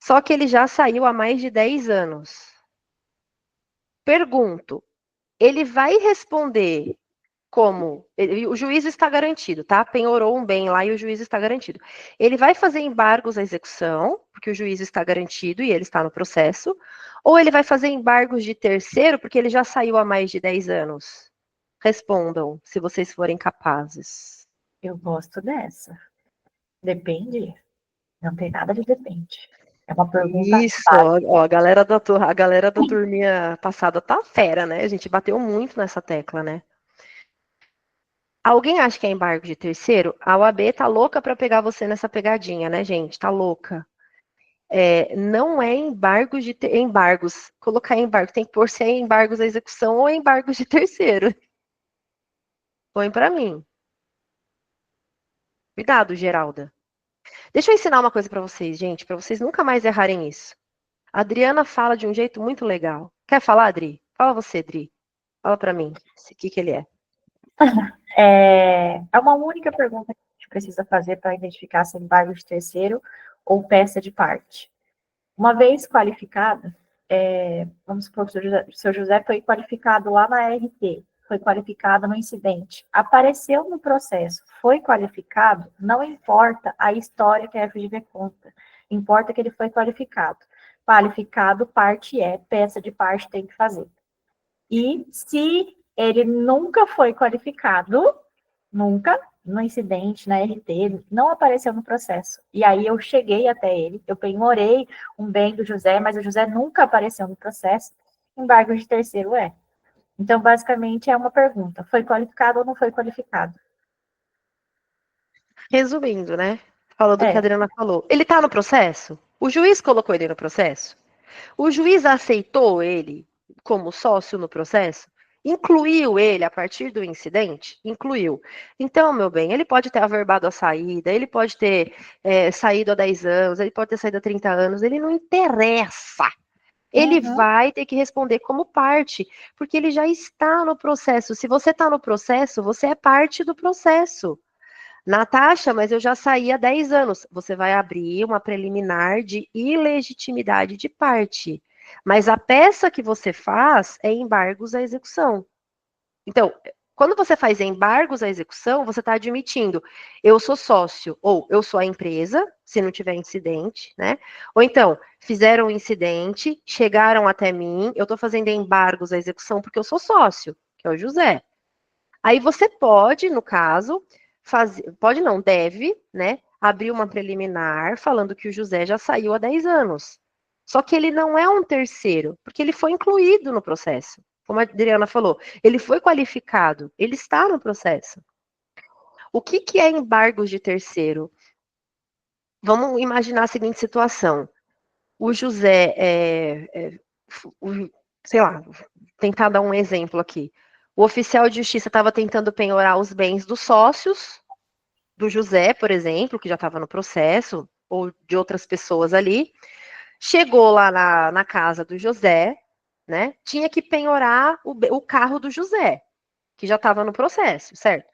só que ele já saiu há mais de 10 anos. Pergunto, ele vai responder como? O juízo está garantido, tá? Penhorou um bem lá e o juízo está garantido. Ele vai fazer embargos à execução, porque o juízo está garantido e ele está no processo, ou ele vai fazer embargos de terceiro, porque ele já saiu há mais de 10 anos? Respondam, se vocês forem capazes.
Eu gosto dessa. Depende. Não tem nada de depende. É uma pergunta
Isso,
básica.
ó, a galera da turminha passada tá fera, né? A gente bateu muito nessa tecla, né? Alguém acha que é embargo de terceiro? A OAB tá louca para pegar você nessa pegadinha, né, gente? Tá louca. Não é embargos de embargos. Colocar embargo, tem que pôr se é embargos à execução ou embargos de terceiro. Põe para mim. Cuidado, Geralda. Deixa eu ensinar uma coisa para vocês, gente, para vocês nunca mais errarem isso. A Adriana fala de um jeito muito legal. Quer falar, Adri? Fala você, Adri. Fala para mim. O que ele é?
É uma única pergunta que a gente precisa fazer para identificar se é embargo de terceiro ou peça de parte. Uma vez qualificada, vamos supor que o seu José foi qualificado lá na RT, foi qualificado no incidente, apareceu no processo, foi qualificado, não importa a história que a FGV conta, importa que ele foi qualificado. Qualificado, parte peça de parte tem que fazer. E se ele nunca foi qualificado, nunca, no incidente, na RT, não apareceu no processo. E aí eu cheguei até ele, eu penhorei um bem do José, mas o José nunca apareceu no processo. Embargo de terceiro é. Então, basicamente, é uma pergunta: foi qualificado ou não foi qualificado?
Resumindo, né? Falando do que a Adriana falou. Ele está no processo? O juiz colocou ele no processo? O juiz aceitou ele como sócio no processo? Incluiu ele a partir do incidente? Incluiu. Então, meu bem, ele pode ter averbado a saída, ele pode ter saído há 10 anos, ele pode ter saído há 30 anos, ele não interessa. Ele vai ter que responder como parte, porque ele já está no processo. Se você está no processo, você é parte do processo. Natasha, mas eu já saí há 10 anos. Você vai abrir uma preliminar de ilegitimidade de parte. Mas a peça que você faz é embargos à execução. Então, quando você faz embargos à execução, você está admitindo, eu sou sócio, ou eu sou a empresa, se não tiver incidente, né? Ou então, fizeram um incidente, chegaram até mim, eu estou fazendo embargos à execução porque eu sou sócio, que é o José. Aí você pode, no caso, fazer, pode não, deve, né? Abrir uma preliminar falando que o José já saiu há 10 anos. Só que ele não é um terceiro, porque ele foi incluído no processo. Como a Adriana falou, ele foi qualificado, ele está no processo. O que é embargos de terceiro? Vamos imaginar a seguinte situação. O José, sei lá, tentar dar um exemplo aqui. O oficial de justiça estava tentando penhorar os bens dos sócios, do José, por exemplo, que já estava no processo, ou de outras pessoas ali. Chegou lá na casa do José, né? Tinha que penhorar o carro do José, que já estava no processo, certo?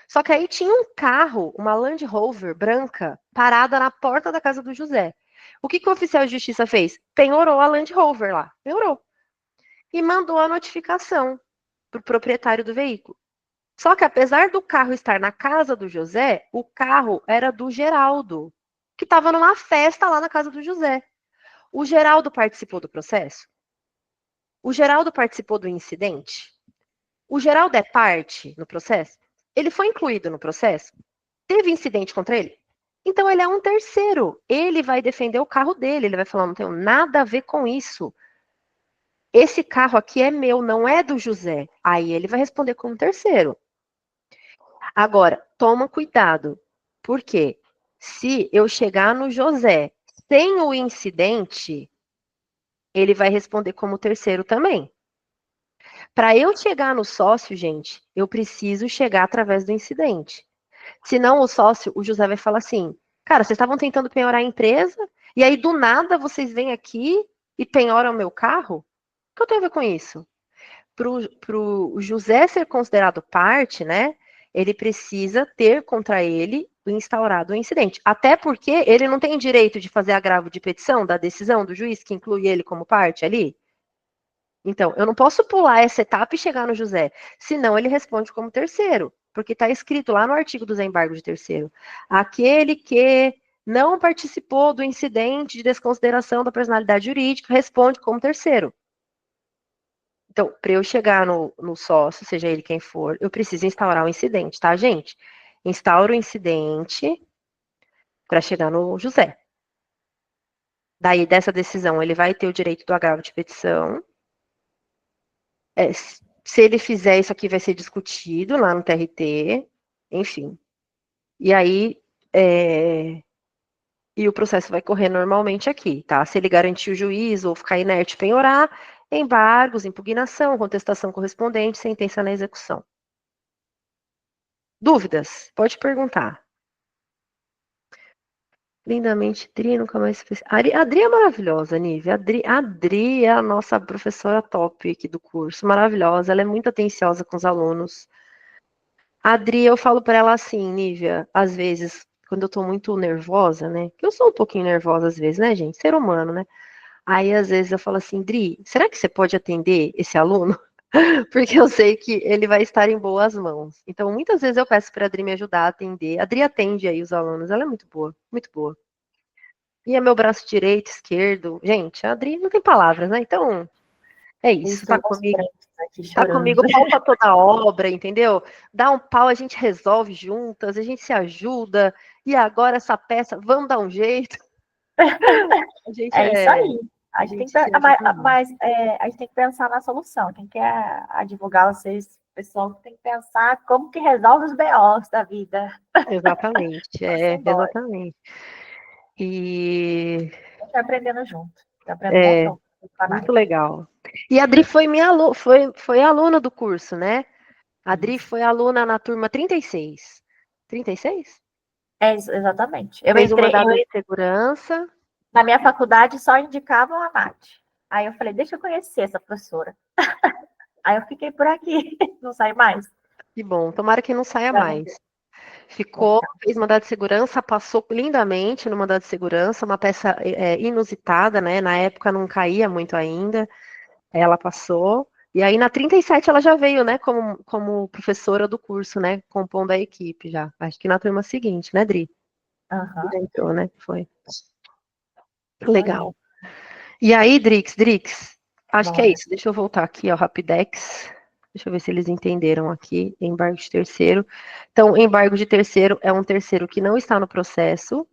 Só que aí tinha um carro, uma Land Rover branca, parada na porta da casa do José. O que o oficial de justiça fez? Penhorou a Land Rover lá, penhorou. E mandou a notificação para o proprietário do veículo. Só que apesar do carro estar na casa do José, o carro era do Geraldo, que estava numa festa lá na casa do José. O Geraldo participou do processo? O Geraldo participou do incidente? O Geraldo é parte no processo? Ele foi incluído no processo? Teve incidente contra ele? Então ele é um terceiro. Ele vai defender o carro dele. Ele vai falar: não tenho nada a ver com isso. Esse carro aqui é meu, não é do José. Aí ele vai responder como terceiro. Agora, toma cuidado. Por quê? Se eu chegar no José sem o incidente, ele vai responder como terceiro também. Para eu chegar no sócio, gente, eu preciso chegar através do incidente. Senão o sócio, o José vai falar assim: cara, vocês estavam tentando penhorar a empresa, e aí do nada vocês vêm aqui e penhoram o meu carro? O que eu tenho a ver com isso? Para o José ser considerado parte, né? Ele precisa ter contra ele instaurado o incidente. Até porque ele não tem direito de fazer agravo de petição da decisão do juiz que inclui ele como parte ali. Então, eu não posso pular essa etapa e chegar no José, senão ele responde como terceiro, porque está escrito lá no artigo do desembargo de terceiro: aquele que não participou do incidente de desconsideração da personalidade jurídica responde como terceiro. Então, para eu chegar no sócio, seja ele quem for, eu preciso instaurar o incidente, tá, gente? Instauro o incidente para chegar no José. Daí, dessa decisão, ele vai ter o direito do agravo de petição. Se ele fizer, isso aqui vai ser discutido lá no TRT, enfim. E aí, e o processo vai correr normalmente aqui, tá? Se ele garantir o juízo ou ficar inerte, penhorar, embargos, impugnação, contestação correspondente, sentença na execução. Dúvidas? Pode perguntar. Lindamente, Dri, nunca mais fez. A Adri é maravilhosa, Nívia. Adri é a nossa professora top aqui do curso, maravilhosa. Ela é muito atenciosa com os alunos. A Adri, eu falo para ela assim, Nívia, às vezes, quando eu tô muito nervosa, né? Que eu sou um pouquinho nervosa às vezes, né, gente? Ser humano, né? Aí, às vezes, eu falo assim, Dri, será que você pode atender esse aluno? Porque eu sei que ele vai estar em boas mãos. Então, muitas vezes eu peço para a Adri me ajudar a atender. A Adri atende aí os alunos, ela é muito boa, muito boa. E é meu braço direito, esquerdo. Gente, a Adri não tem palavras, né? Então, é isso, tá comigo. Tá comigo pau pra toda obra, entendeu? Dá um pau, a gente resolve juntas, a gente se ajuda. E agora essa peça, vamos dar um jeito. A gente
isso aí.
A gente
tem que pensar na solução. Quem quer advogar, vocês, pessoal, tem que pensar como que resolve os BOs da vida.
Exatamente, exatamente. E
a gente vai aprendendo junto. Aprendendo
muito legal. E a Adri foi minha foi aluna do curso, né? A Adri foi aluna na turma 36. 36?
Exatamente. Eu
fez
entrei,
o mandado de segurança.
Na minha faculdade só indicavam a Nath. Aí eu falei, deixa eu conhecer essa professora. Aí eu fiquei por aqui, não saí mais.
Que bom, tomara que não saia mais. Ficou, fez mandado de segurança, passou lindamente no mandado de segurança, uma peça inusitada, né? Na época não caía muito ainda. Ela passou. E aí na 37 ela já veio, né, como professora do curso, né, compondo a equipe já. Acho que na turma seguinte, né, Dri?
Aham,
Já entrou, né? Foi.
isso aí.
Legal. E aí, Drix, acho que é
Bora.
isso. Deixa eu voltar aqui ao Rapidex. Deixa eu ver se eles entenderam aqui. Embargo de terceiro. Então, embargo de terceiro é um terceiro que não está no processo.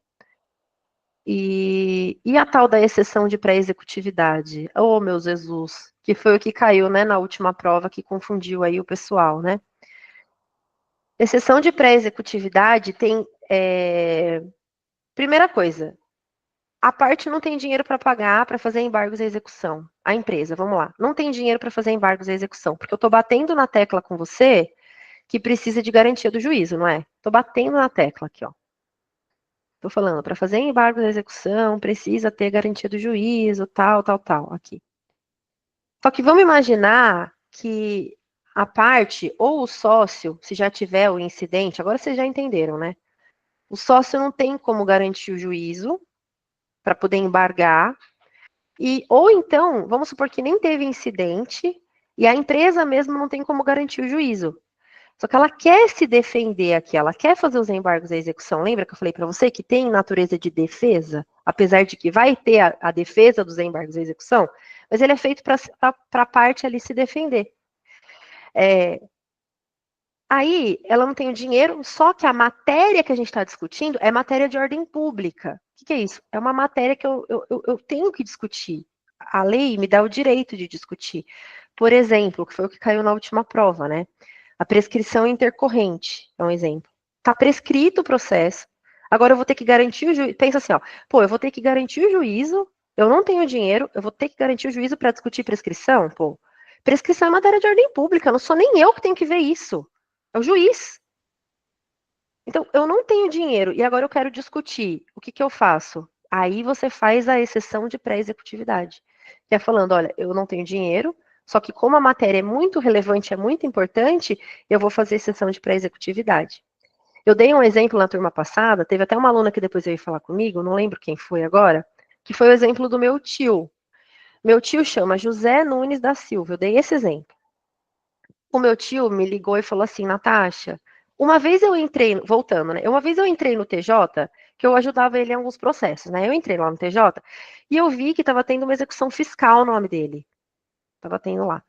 E a tal da exceção de pré-executividade? Oh, meu Jesus, que foi o que caiu, né, na última prova, que confundiu aí o pessoal, né? Exceção de pré-executividade tem. Primeira coisa, a parte não tem dinheiro para pagar para fazer embargos à execução. A empresa, vamos lá, não tem dinheiro para fazer embargos à execução, porque eu estou batendo na tecla com você que precisa de garantia do juízo, não é? Estou batendo na tecla aqui, ó. Estou falando, para fazer embargos à execução, precisa ter garantia do juízo, tal, tal, tal, aqui. Só que vamos imaginar que a parte, ou o sócio, se já tiver o incidente, agora vocês já entenderam, né? O sócio não tem como garantir o juízo para poder embargar. Ou então, vamos supor que nem teve incidente e a empresa mesmo não tem como garantir o juízo. Só que ela quer se defender aqui, ela quer fazer os embargos à execução. Lembra que eu falei para você que tem natureza de defesa? Apesar de que vai ter a defesa dos embargos à execução, mas ele é feito para a parte ali se defender. Aí ela não tem o dinheiro, só que a matéria que a gente está discutindo é matéria de ordem pública. O que é isso? É uma matéria que eu tenho que discutir. A lei me dá o direito de discutir. Por exemplo, que foi o que caiu na última prova, né? A prescrição intercorrente é um exemplo. Está prescrito o processo. Agora eu vou ter que garantir o juízo. Pensa assim, ó, pô, eu vou ter que garantir o juízo, eu não tenho dinheiro, eu vou ter que garantir o juízo para discutir prescrição, pô. Prescrição é matéria de ordem pública, não sou nem eu que tenho que ver isso. É o juiz. Então, eu não tenho dinheiro e agora eu quero discutir. O que eu faço? Aí você faz a exceção de pré-executividade. Que é falando, olha, eu não tenho dinheiro, só que como a matéria é muito relevante, é muito importante, eu vou fazer exceção de pré-executividade. Eu dei um exemplo na turma passada, teve até uma aluna que depois veio falar comigo, não lembro quem foi agora, que foi o exemplo do meu tio. Meu tio chama José Nunes da Silva, eu dei esse exemplo. O meu tio me ligou e falou assim, Natasha, uma vez eu entrei, voltando, né? Uma vez eu entrei no TJ, que eu ajudava ele em alguns processos, né? Eu entrei lá no TJ e eu vi que estava tendo uma execução fiscal no nome dele. Estava tendo lá.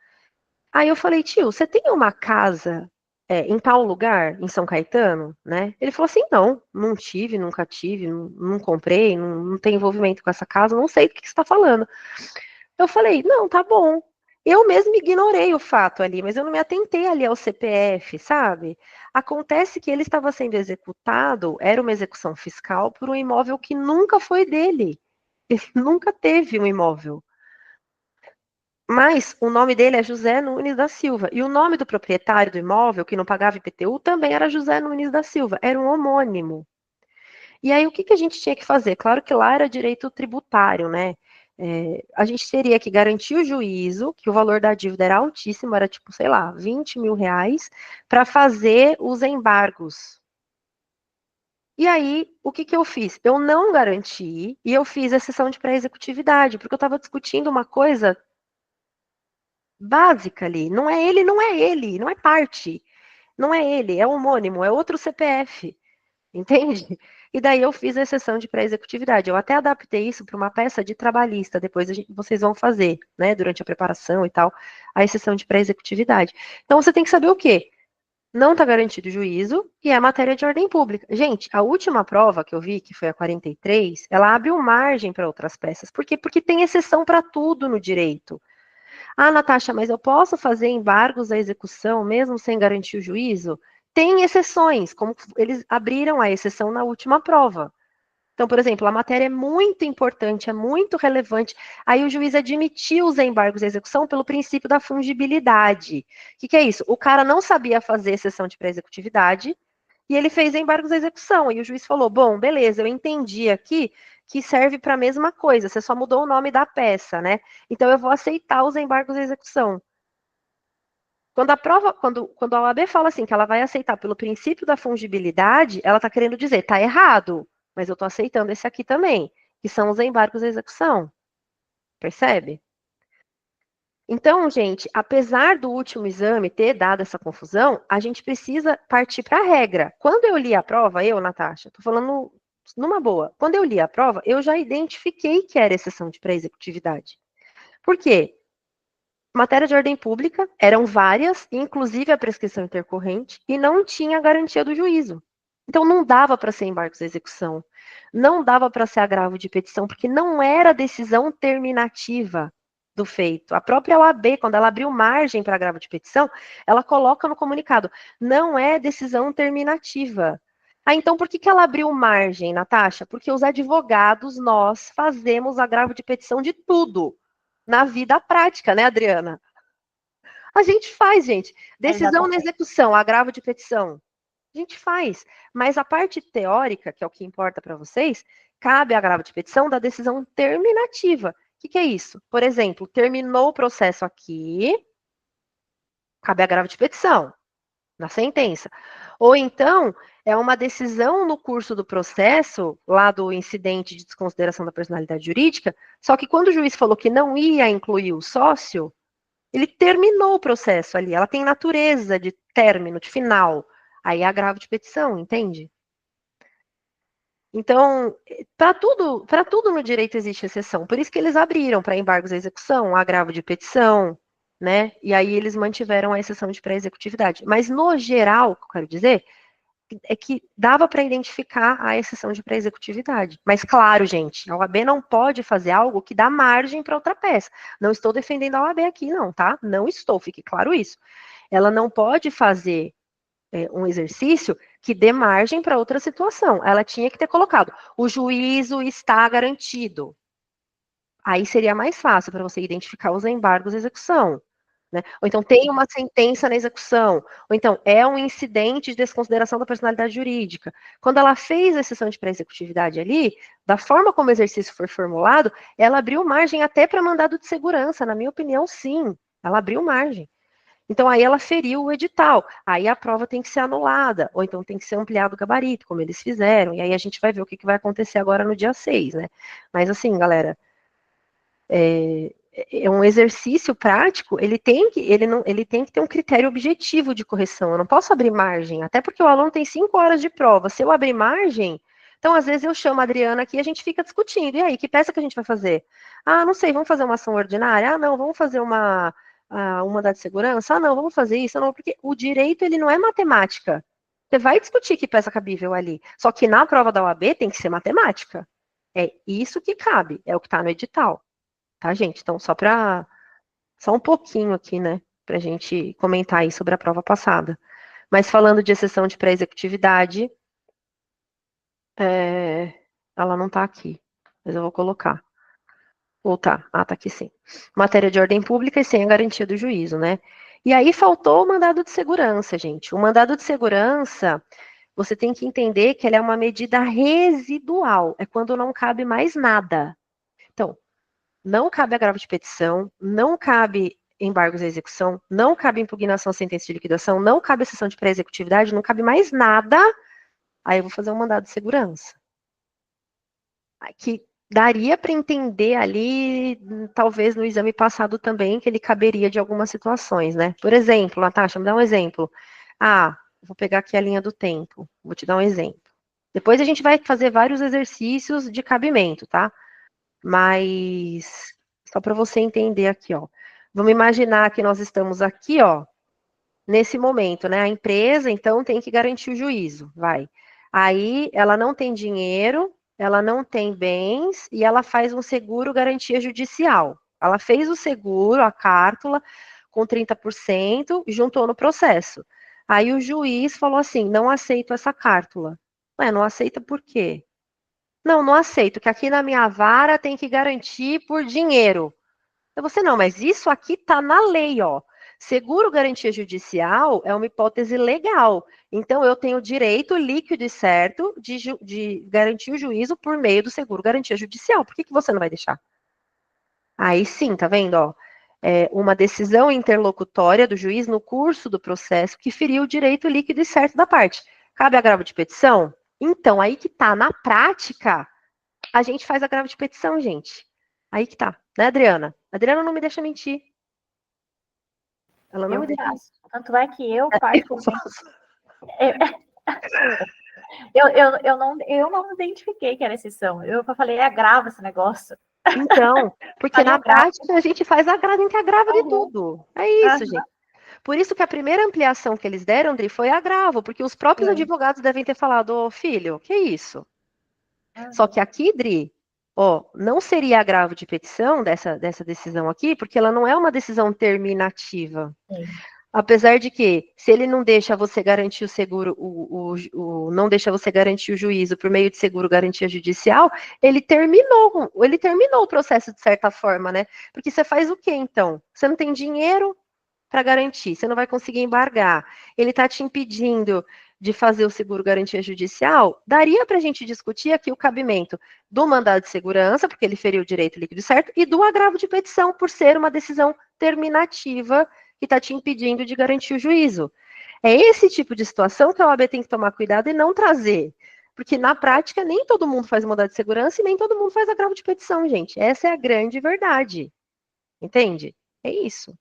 Aí eu falei, tio, você tem uma casa em tal lugar, em São Caetano, né? Ele falou assim, não tive, nunca tive, não comprei, não tenho envolvimento com essa casa, não sei do que você está falando. Eu falei, não, tá bom. Eu mesmo ignorei o fato ali, mas eu não me atentei ali ao CPF, sabe? Acontece que ele estava sendo executado, era uma execução fiscal por um imóvel que nunca foi dele. Ele nunca teve um imóvel. Mas o nome dele é José Nunes da Silva. E o nome do proprietário do imóvel, que não pagava IPTU, também era José Nunes da Silva. Era um homônimo. E aí, o que a gente tinha que fazer? Claro que lá era direito tributário, né? A gente teria que garantir o juízo, que o valor da dívida era altíssimo, era tipo, sei lá, 20 mil reais, para fazer os embargos. E aí, o que eu fiz? Eu não garanti e eu fiz a sessão de pré-executividade, porque eu estava discutindo uma coisa básica ali. Não é parte. Não é ele, é homônimo, é outro CPF. Entende? E daí eu fiz a exceção de pré-executividade. Eu até adaptei isso para uma peça de trabalhista, depois vocês vão fazer, né, durante a preparação e tal, a exceção de pré-executividade. Então você tem que saber o quê? Não está garantido o juízo e é matéria de ordem pública. Gente, a última prova que eu vi, que foi a 43, ela abre uma margem para outras peças. Por quê? Porque tem exceção para tudo no direito. Ah, Natasha, mas eu posso fazer embargos à execução mesmo sem garantir o juízo? Tem exceções, como eles abriram a exceção na última prova. Então, por exemplo, a matéria é muito importante, é muito relevante. Aí o juiz admitiu os embargos à execução pelo princípio da fungibilidade. O que é isso? O cara não sabia fazer exceção de pré-executividade e ele fez embargos à execução. E o juiz falou: bom, beleza, eu entendi aqui que serve para a mesma coisa, você só mudou o nome da peça, né? Então eu vou aceitar os embargos à execução. Quando a OAB fala assim que ela vai aceitar pelo princípio da fungibilidade, ela está querendo dizer, tá errado, mas eu estou aceitando esse aqui também, que são os embargos à execução. Percebe? Então, gente, apesar do último exame ter dado essa confusão, a gente precisa partir para a regra. Quando eu li a prova, Natasha, tô falando numa boa. Quando eu li a prova, eu já identifiquei que era exceção de pré-executividade. Por quê? Matéria de ordem pública, eram várias, inclusive a prescrição intercorrente, e não tinha garantia do juízo. Então não dava para ser embargos à execução, não dava para ser agravo de petição, porque não era decisão terminativa do feito. A própria OAB, quando ela abriu margem para agravo de petição, ela coloca no comunicado, não é decisão terminativa. Ah, então por que ela abriu margem, Natasha? Porque os advogados, nós fazemos agravo de petição de tudo na vida prática, né, Adriana? A gente faz, gente. Decisão na execução, agravo de petição. A gente faz. Mas a parte teórica, que é o que importa para vocês, cabe agravo de petição da decisão terminativa. O que é isso? Por exemplo, terminou o processo aqui, cabe agravo de petição na sentença. Ou então, é uma decisão no curso do processo, lá do incidente de desconsideração da personalidade jurídica, só que quando o juiz falou que não ia incluir o sócio, ele terminou o processo ali, ela tem natureza de término, de final. Aí é agravo de petição, entende? Então, para tudo no direito existe exceção. Por isso que eles abriram para embargos à execução, agravo de petição, né? E aí eles mantiveram a exceção de pré-executividade. Mas, no geral, o que eu quero dizer é que dava para identificar a exceção de pré-executividade. Mas, claro, gente, a OAB não pode fazer algo que dá margem para outra peça. Não estou defendendo a OAB aqui, não, tá? Não estou, fique claro isso. Ela não pode fazer um exercício que dê margem para outra situação. Ela tinha que ter colocado, o juízo está garantido. Aí seria mais fácil para você identificar os embargos à execução. Né? Ou então tem uma sentença na execução, ou então é um incidente de desconsideração da personalidade jurídica. Quando ela fez a exceção de pré-executividade ali, da forma como o exercício foi formulado, ela abriu margem até para mandado de segurança, na minha opinião, sim, ela abriu margem. Então aí ela feriu o edital, aí a prova tem que ser anulada, ou então tem que ser ampliado o gabarito, como eles fizeram, e aí a gente vai ver o que vai acontecer agora no dia 6, né? Mas assim, galera, é um exercício prático, ele tem que ter um critério objetivo de correção. Eu não posso abrir margem, até porque o aluno tem 5 horas de prova. Se eu abrir margem, então às vezes eu chamo a Adriana aqui e a gente fica discutindo. E aí, que peça que a gente vai fazer? Ah, não sei, vamos fazer uma ação ordinária? Ah, não, vamos fazer uma mandado de segurança? Ah, não, vamos fazer isso? Não, porque o direito ele não é matemática. Você vai discutir que peça cabível ali. Só que na prova da OAB tem que ser matemática. É isso que cabe, é o que está no edital. Tá, gente? Então, só um pouquinho aqui, né, pra gente comentar aí sobre a prova passada. Mas falando de exceção de pré-executividade, ela não tá aqui, mas eu vou colocar. Ou tá? Ah, tá aqui sim. Matéria de ordem pública e sem a garantia do juízo, né? E aí faltou o mandado de segurança, gente. O mandado de segurança, você tem que entender que ele é uma medida residual, é quando não cabe mais nada. Então, não cabe agravo de petição, não cabe embargos à execução, não cabe impugnação à sentença de liquidação, não cabe exceção de pré-executividade, não cabe mais nada. Aí eu vou fazer um mandado de segurança. Que daria para entender ali, talvez no exame passado também, que ele caberia de algumas situações, né? Por exemplo, Natasha, me dá um exemplo. Ah, vou pegar aqui a linha do tempo, vou te dar um exemplo. Depois a gente vai fazer vários exercícios de cabimento, tá? Mas só para você entender aqui, ó. Vamos imaginar que nós estamos aqui, ó, nesse momento, né? A empresa, então, tem que garantir o juízo, vai. Aí ela não tem dinheiro, ela não tem bens e ela faz um seguro garantia judicial. Ela fez o seguro, a cártula, com 30% e juntou no processo. Aí o juiz falou assim: não aceito essa cártula. Ué, não aceita por quê? Não, não aceito, que aqui na minha vara tem que garantir por dinheiro. Você não, mas isso aqui está na lei, ó. Seguro garantia judicial é uma hipótese legal. Então, eu tenho direito líquido e certo de garantir o juízo por meio do seguro garantia judicial. Por que você não vai deixar? Aí sim, tá vendo, ó? É uma decisão interlocutória do juiz no curso do processo que feriu o direito líquido e certo da parte. Cabe agravo de petição? Então, aí que tá, na prática, a gente faz agravo de petição, gente. Aí que tá, né, Adriana? A Adriana não me deixa mentir. Ela não
Eu
identifica.
faço. Tanto é que eu,
Eu
particularmente,
faço.
eu não identifiquei que era exceção. Eu falei, é grave esse negócio.
Então, porque
Falei,
na
é grave.
prática a gente faz agravo, a gente agrava de
Uhum,
tudo. É isso,
uhum,
gente. Por isso que a primeira ampliação que eles deram, Dri, foi agravo, porque os próprios
sim,
advogados devem ter falado, ô filho, que isso? Só
uhum,
que aqui, Dri, ó, não seria agravo de petição dessa decisão aqui, porque ela não é uma decisão terminativa.
sim.
Apesar de que, se ele não deixa você garantir o seguro, não deixa você garantir o juízo por meio de seguro garantia judicial, ele terminou o processo de certa forma, né? Porque você faz o quê, então? Você não tem dinheiro para garantir, você não vai conseguir embargar. Ele está te impedindo de fazer o seguro garantia judicial, daria para a gente discutir aqui o cabimento do mandado de segurança, porque ele feriu o direito líquido e certo, e do agravo de petição, por ser uma decisão terminativa que está te impedindo de garantir o juízo. É esse tipo de situação que a OAB tem que tomar cuidado e não trazer. Porque na prática, nem todo mundo faz mandado de segurança e nem todo mundo faz agravo de petição, gente. Essa é a grande verdade. Entende? É isso.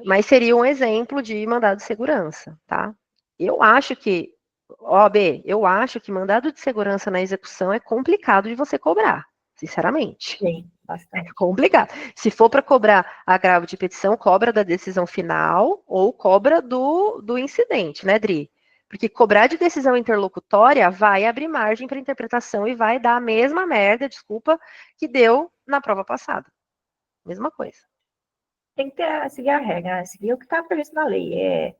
Mas seria um exemplo de mandado de segurança, tá? Eu acho que, OAB, eu acho que mandado de segurança na execução é complicado de você cobrar, sinceramente.
Sim,
É
bastante.
complicado. Se for para cobrar agravo de petição, cobra da decisão final ou cobra do incidente, né, Dri? Porque cobrar de decisão interlocutória vai abrir margem para interpretação e vai dar a mesma merda, desculpa, que deu na prova passada. Mesma coisa.
Tem que seguir a regra, né? Seguir o que está previsto na lei.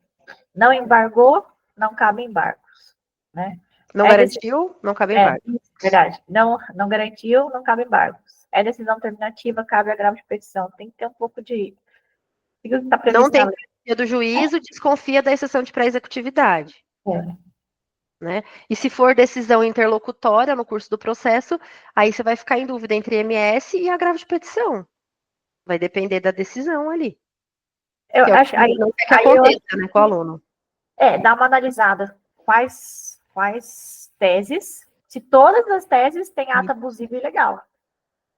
Não embargou, não cabe embargos, né?
Não
É, desse,
garantiu, não cabe embargo.
verdade. Não garantiu, não cabe embargos. É decisão terminativa, cabe agravo de petição. Tem que ter um pouco de. Seguir o que está
Não
previsto na
tem
lei.
garantia do juízo, desconfia da exceção de pré-executividade.
É.
Né? E se for decisão interlocutória no curso do processo, aí você vai ficar em dúvida entre MS e agravo de petição. Vai depender da decisão ali.
Eu
Que é o que
acho,
não quer que
aí eu acho
aconteça, né, com o
que
aluno.
dá uma analisada. Quais teses, se todas as teses têm ato abusivo e ilegal. Se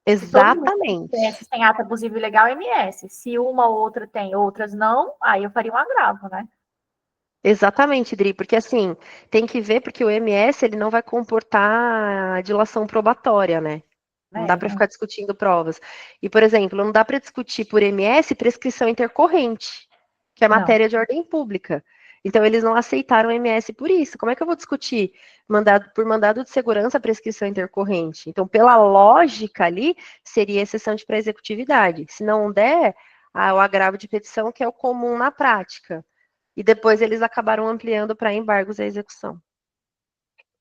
todas as
Exatamente.
teses têm ato abusivo e legal, MS. Se uma ou outra tem, outras não, aí eu faria um agravo, né?
Exatamente, Dri, porque assim, tem que ver porque o MS ele não vai comportar dilação probatória, né? Não dá para
Então,
ficar discutindo provas. E, por exemplo, não dá para discutir por MS prescrição intercorrente, que é
não.
matéria de ordem pública. Então, eles não aceitaram o MS por isso. Como é que eu vou discutir por mandado de segurança prescrição intercorrente? Então, pela lógica ali, seria exceção de pré-executividade. Se não der, o agravo de petição, que é o comum na prática. E depois eles acabaram ampliando para embargos à execução.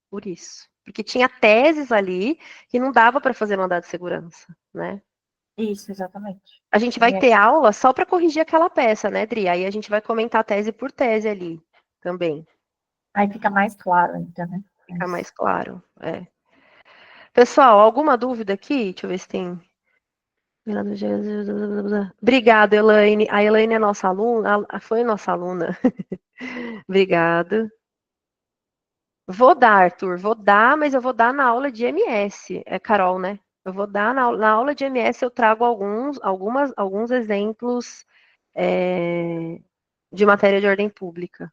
Por isso. Porque tinha teses ali que não dava para fazer mandado de segurança, né?
Isso, exatamente.
A gente vai ter aula só para corrigir aquela peça, né, Dri? Aí a gente vai comentar tese por tese ali também.
Aí fica mais claro ainda, né?
Fica mais claro. É. Pessoal, alguma dúvida aqui? Deixa eu ver se tem. Obrigada, Elaine. A Elaine é nossa aluna, foi nossa aluna. Obrigado. Vou dar, Arthur, vou dar, mas eu vou dar na aula de MS. É Carol, né? Eu vou dar na aula de MS, eu trago alguns exemplos de matéria de ordem pública.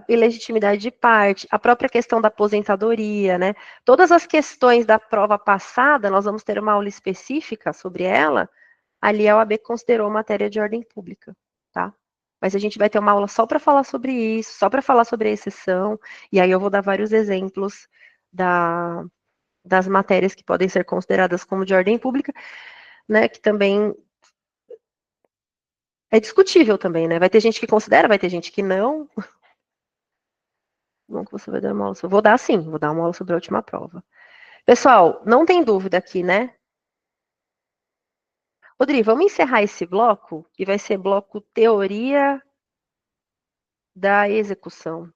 Ilegitimidade de parte, a própria questão da aposentadoria, né? Todas as questões da prova passada, nós vamos ter uma aula específica sobre ela, ali a OAB considerou matéria de ordem pública, tá? Mas a gente vai ter uma aula só para falar sobre isso, só para falar sobre a exceção, e aí eu vou dar vários exemplos das matérias que podem ser consideradas como de ordem pública, né? Que também é discutível também, né? Vai ter gente que considera, vai ter gente que não. Não que você vai dar uma aula sobre. Vou dar sim, vou dar uma aula sobre a última prova. Pessoal, não tem dúvida aqui, né? Rodrigo, vamos encerrar esse bloco, que vai ser bloco teoria da execução.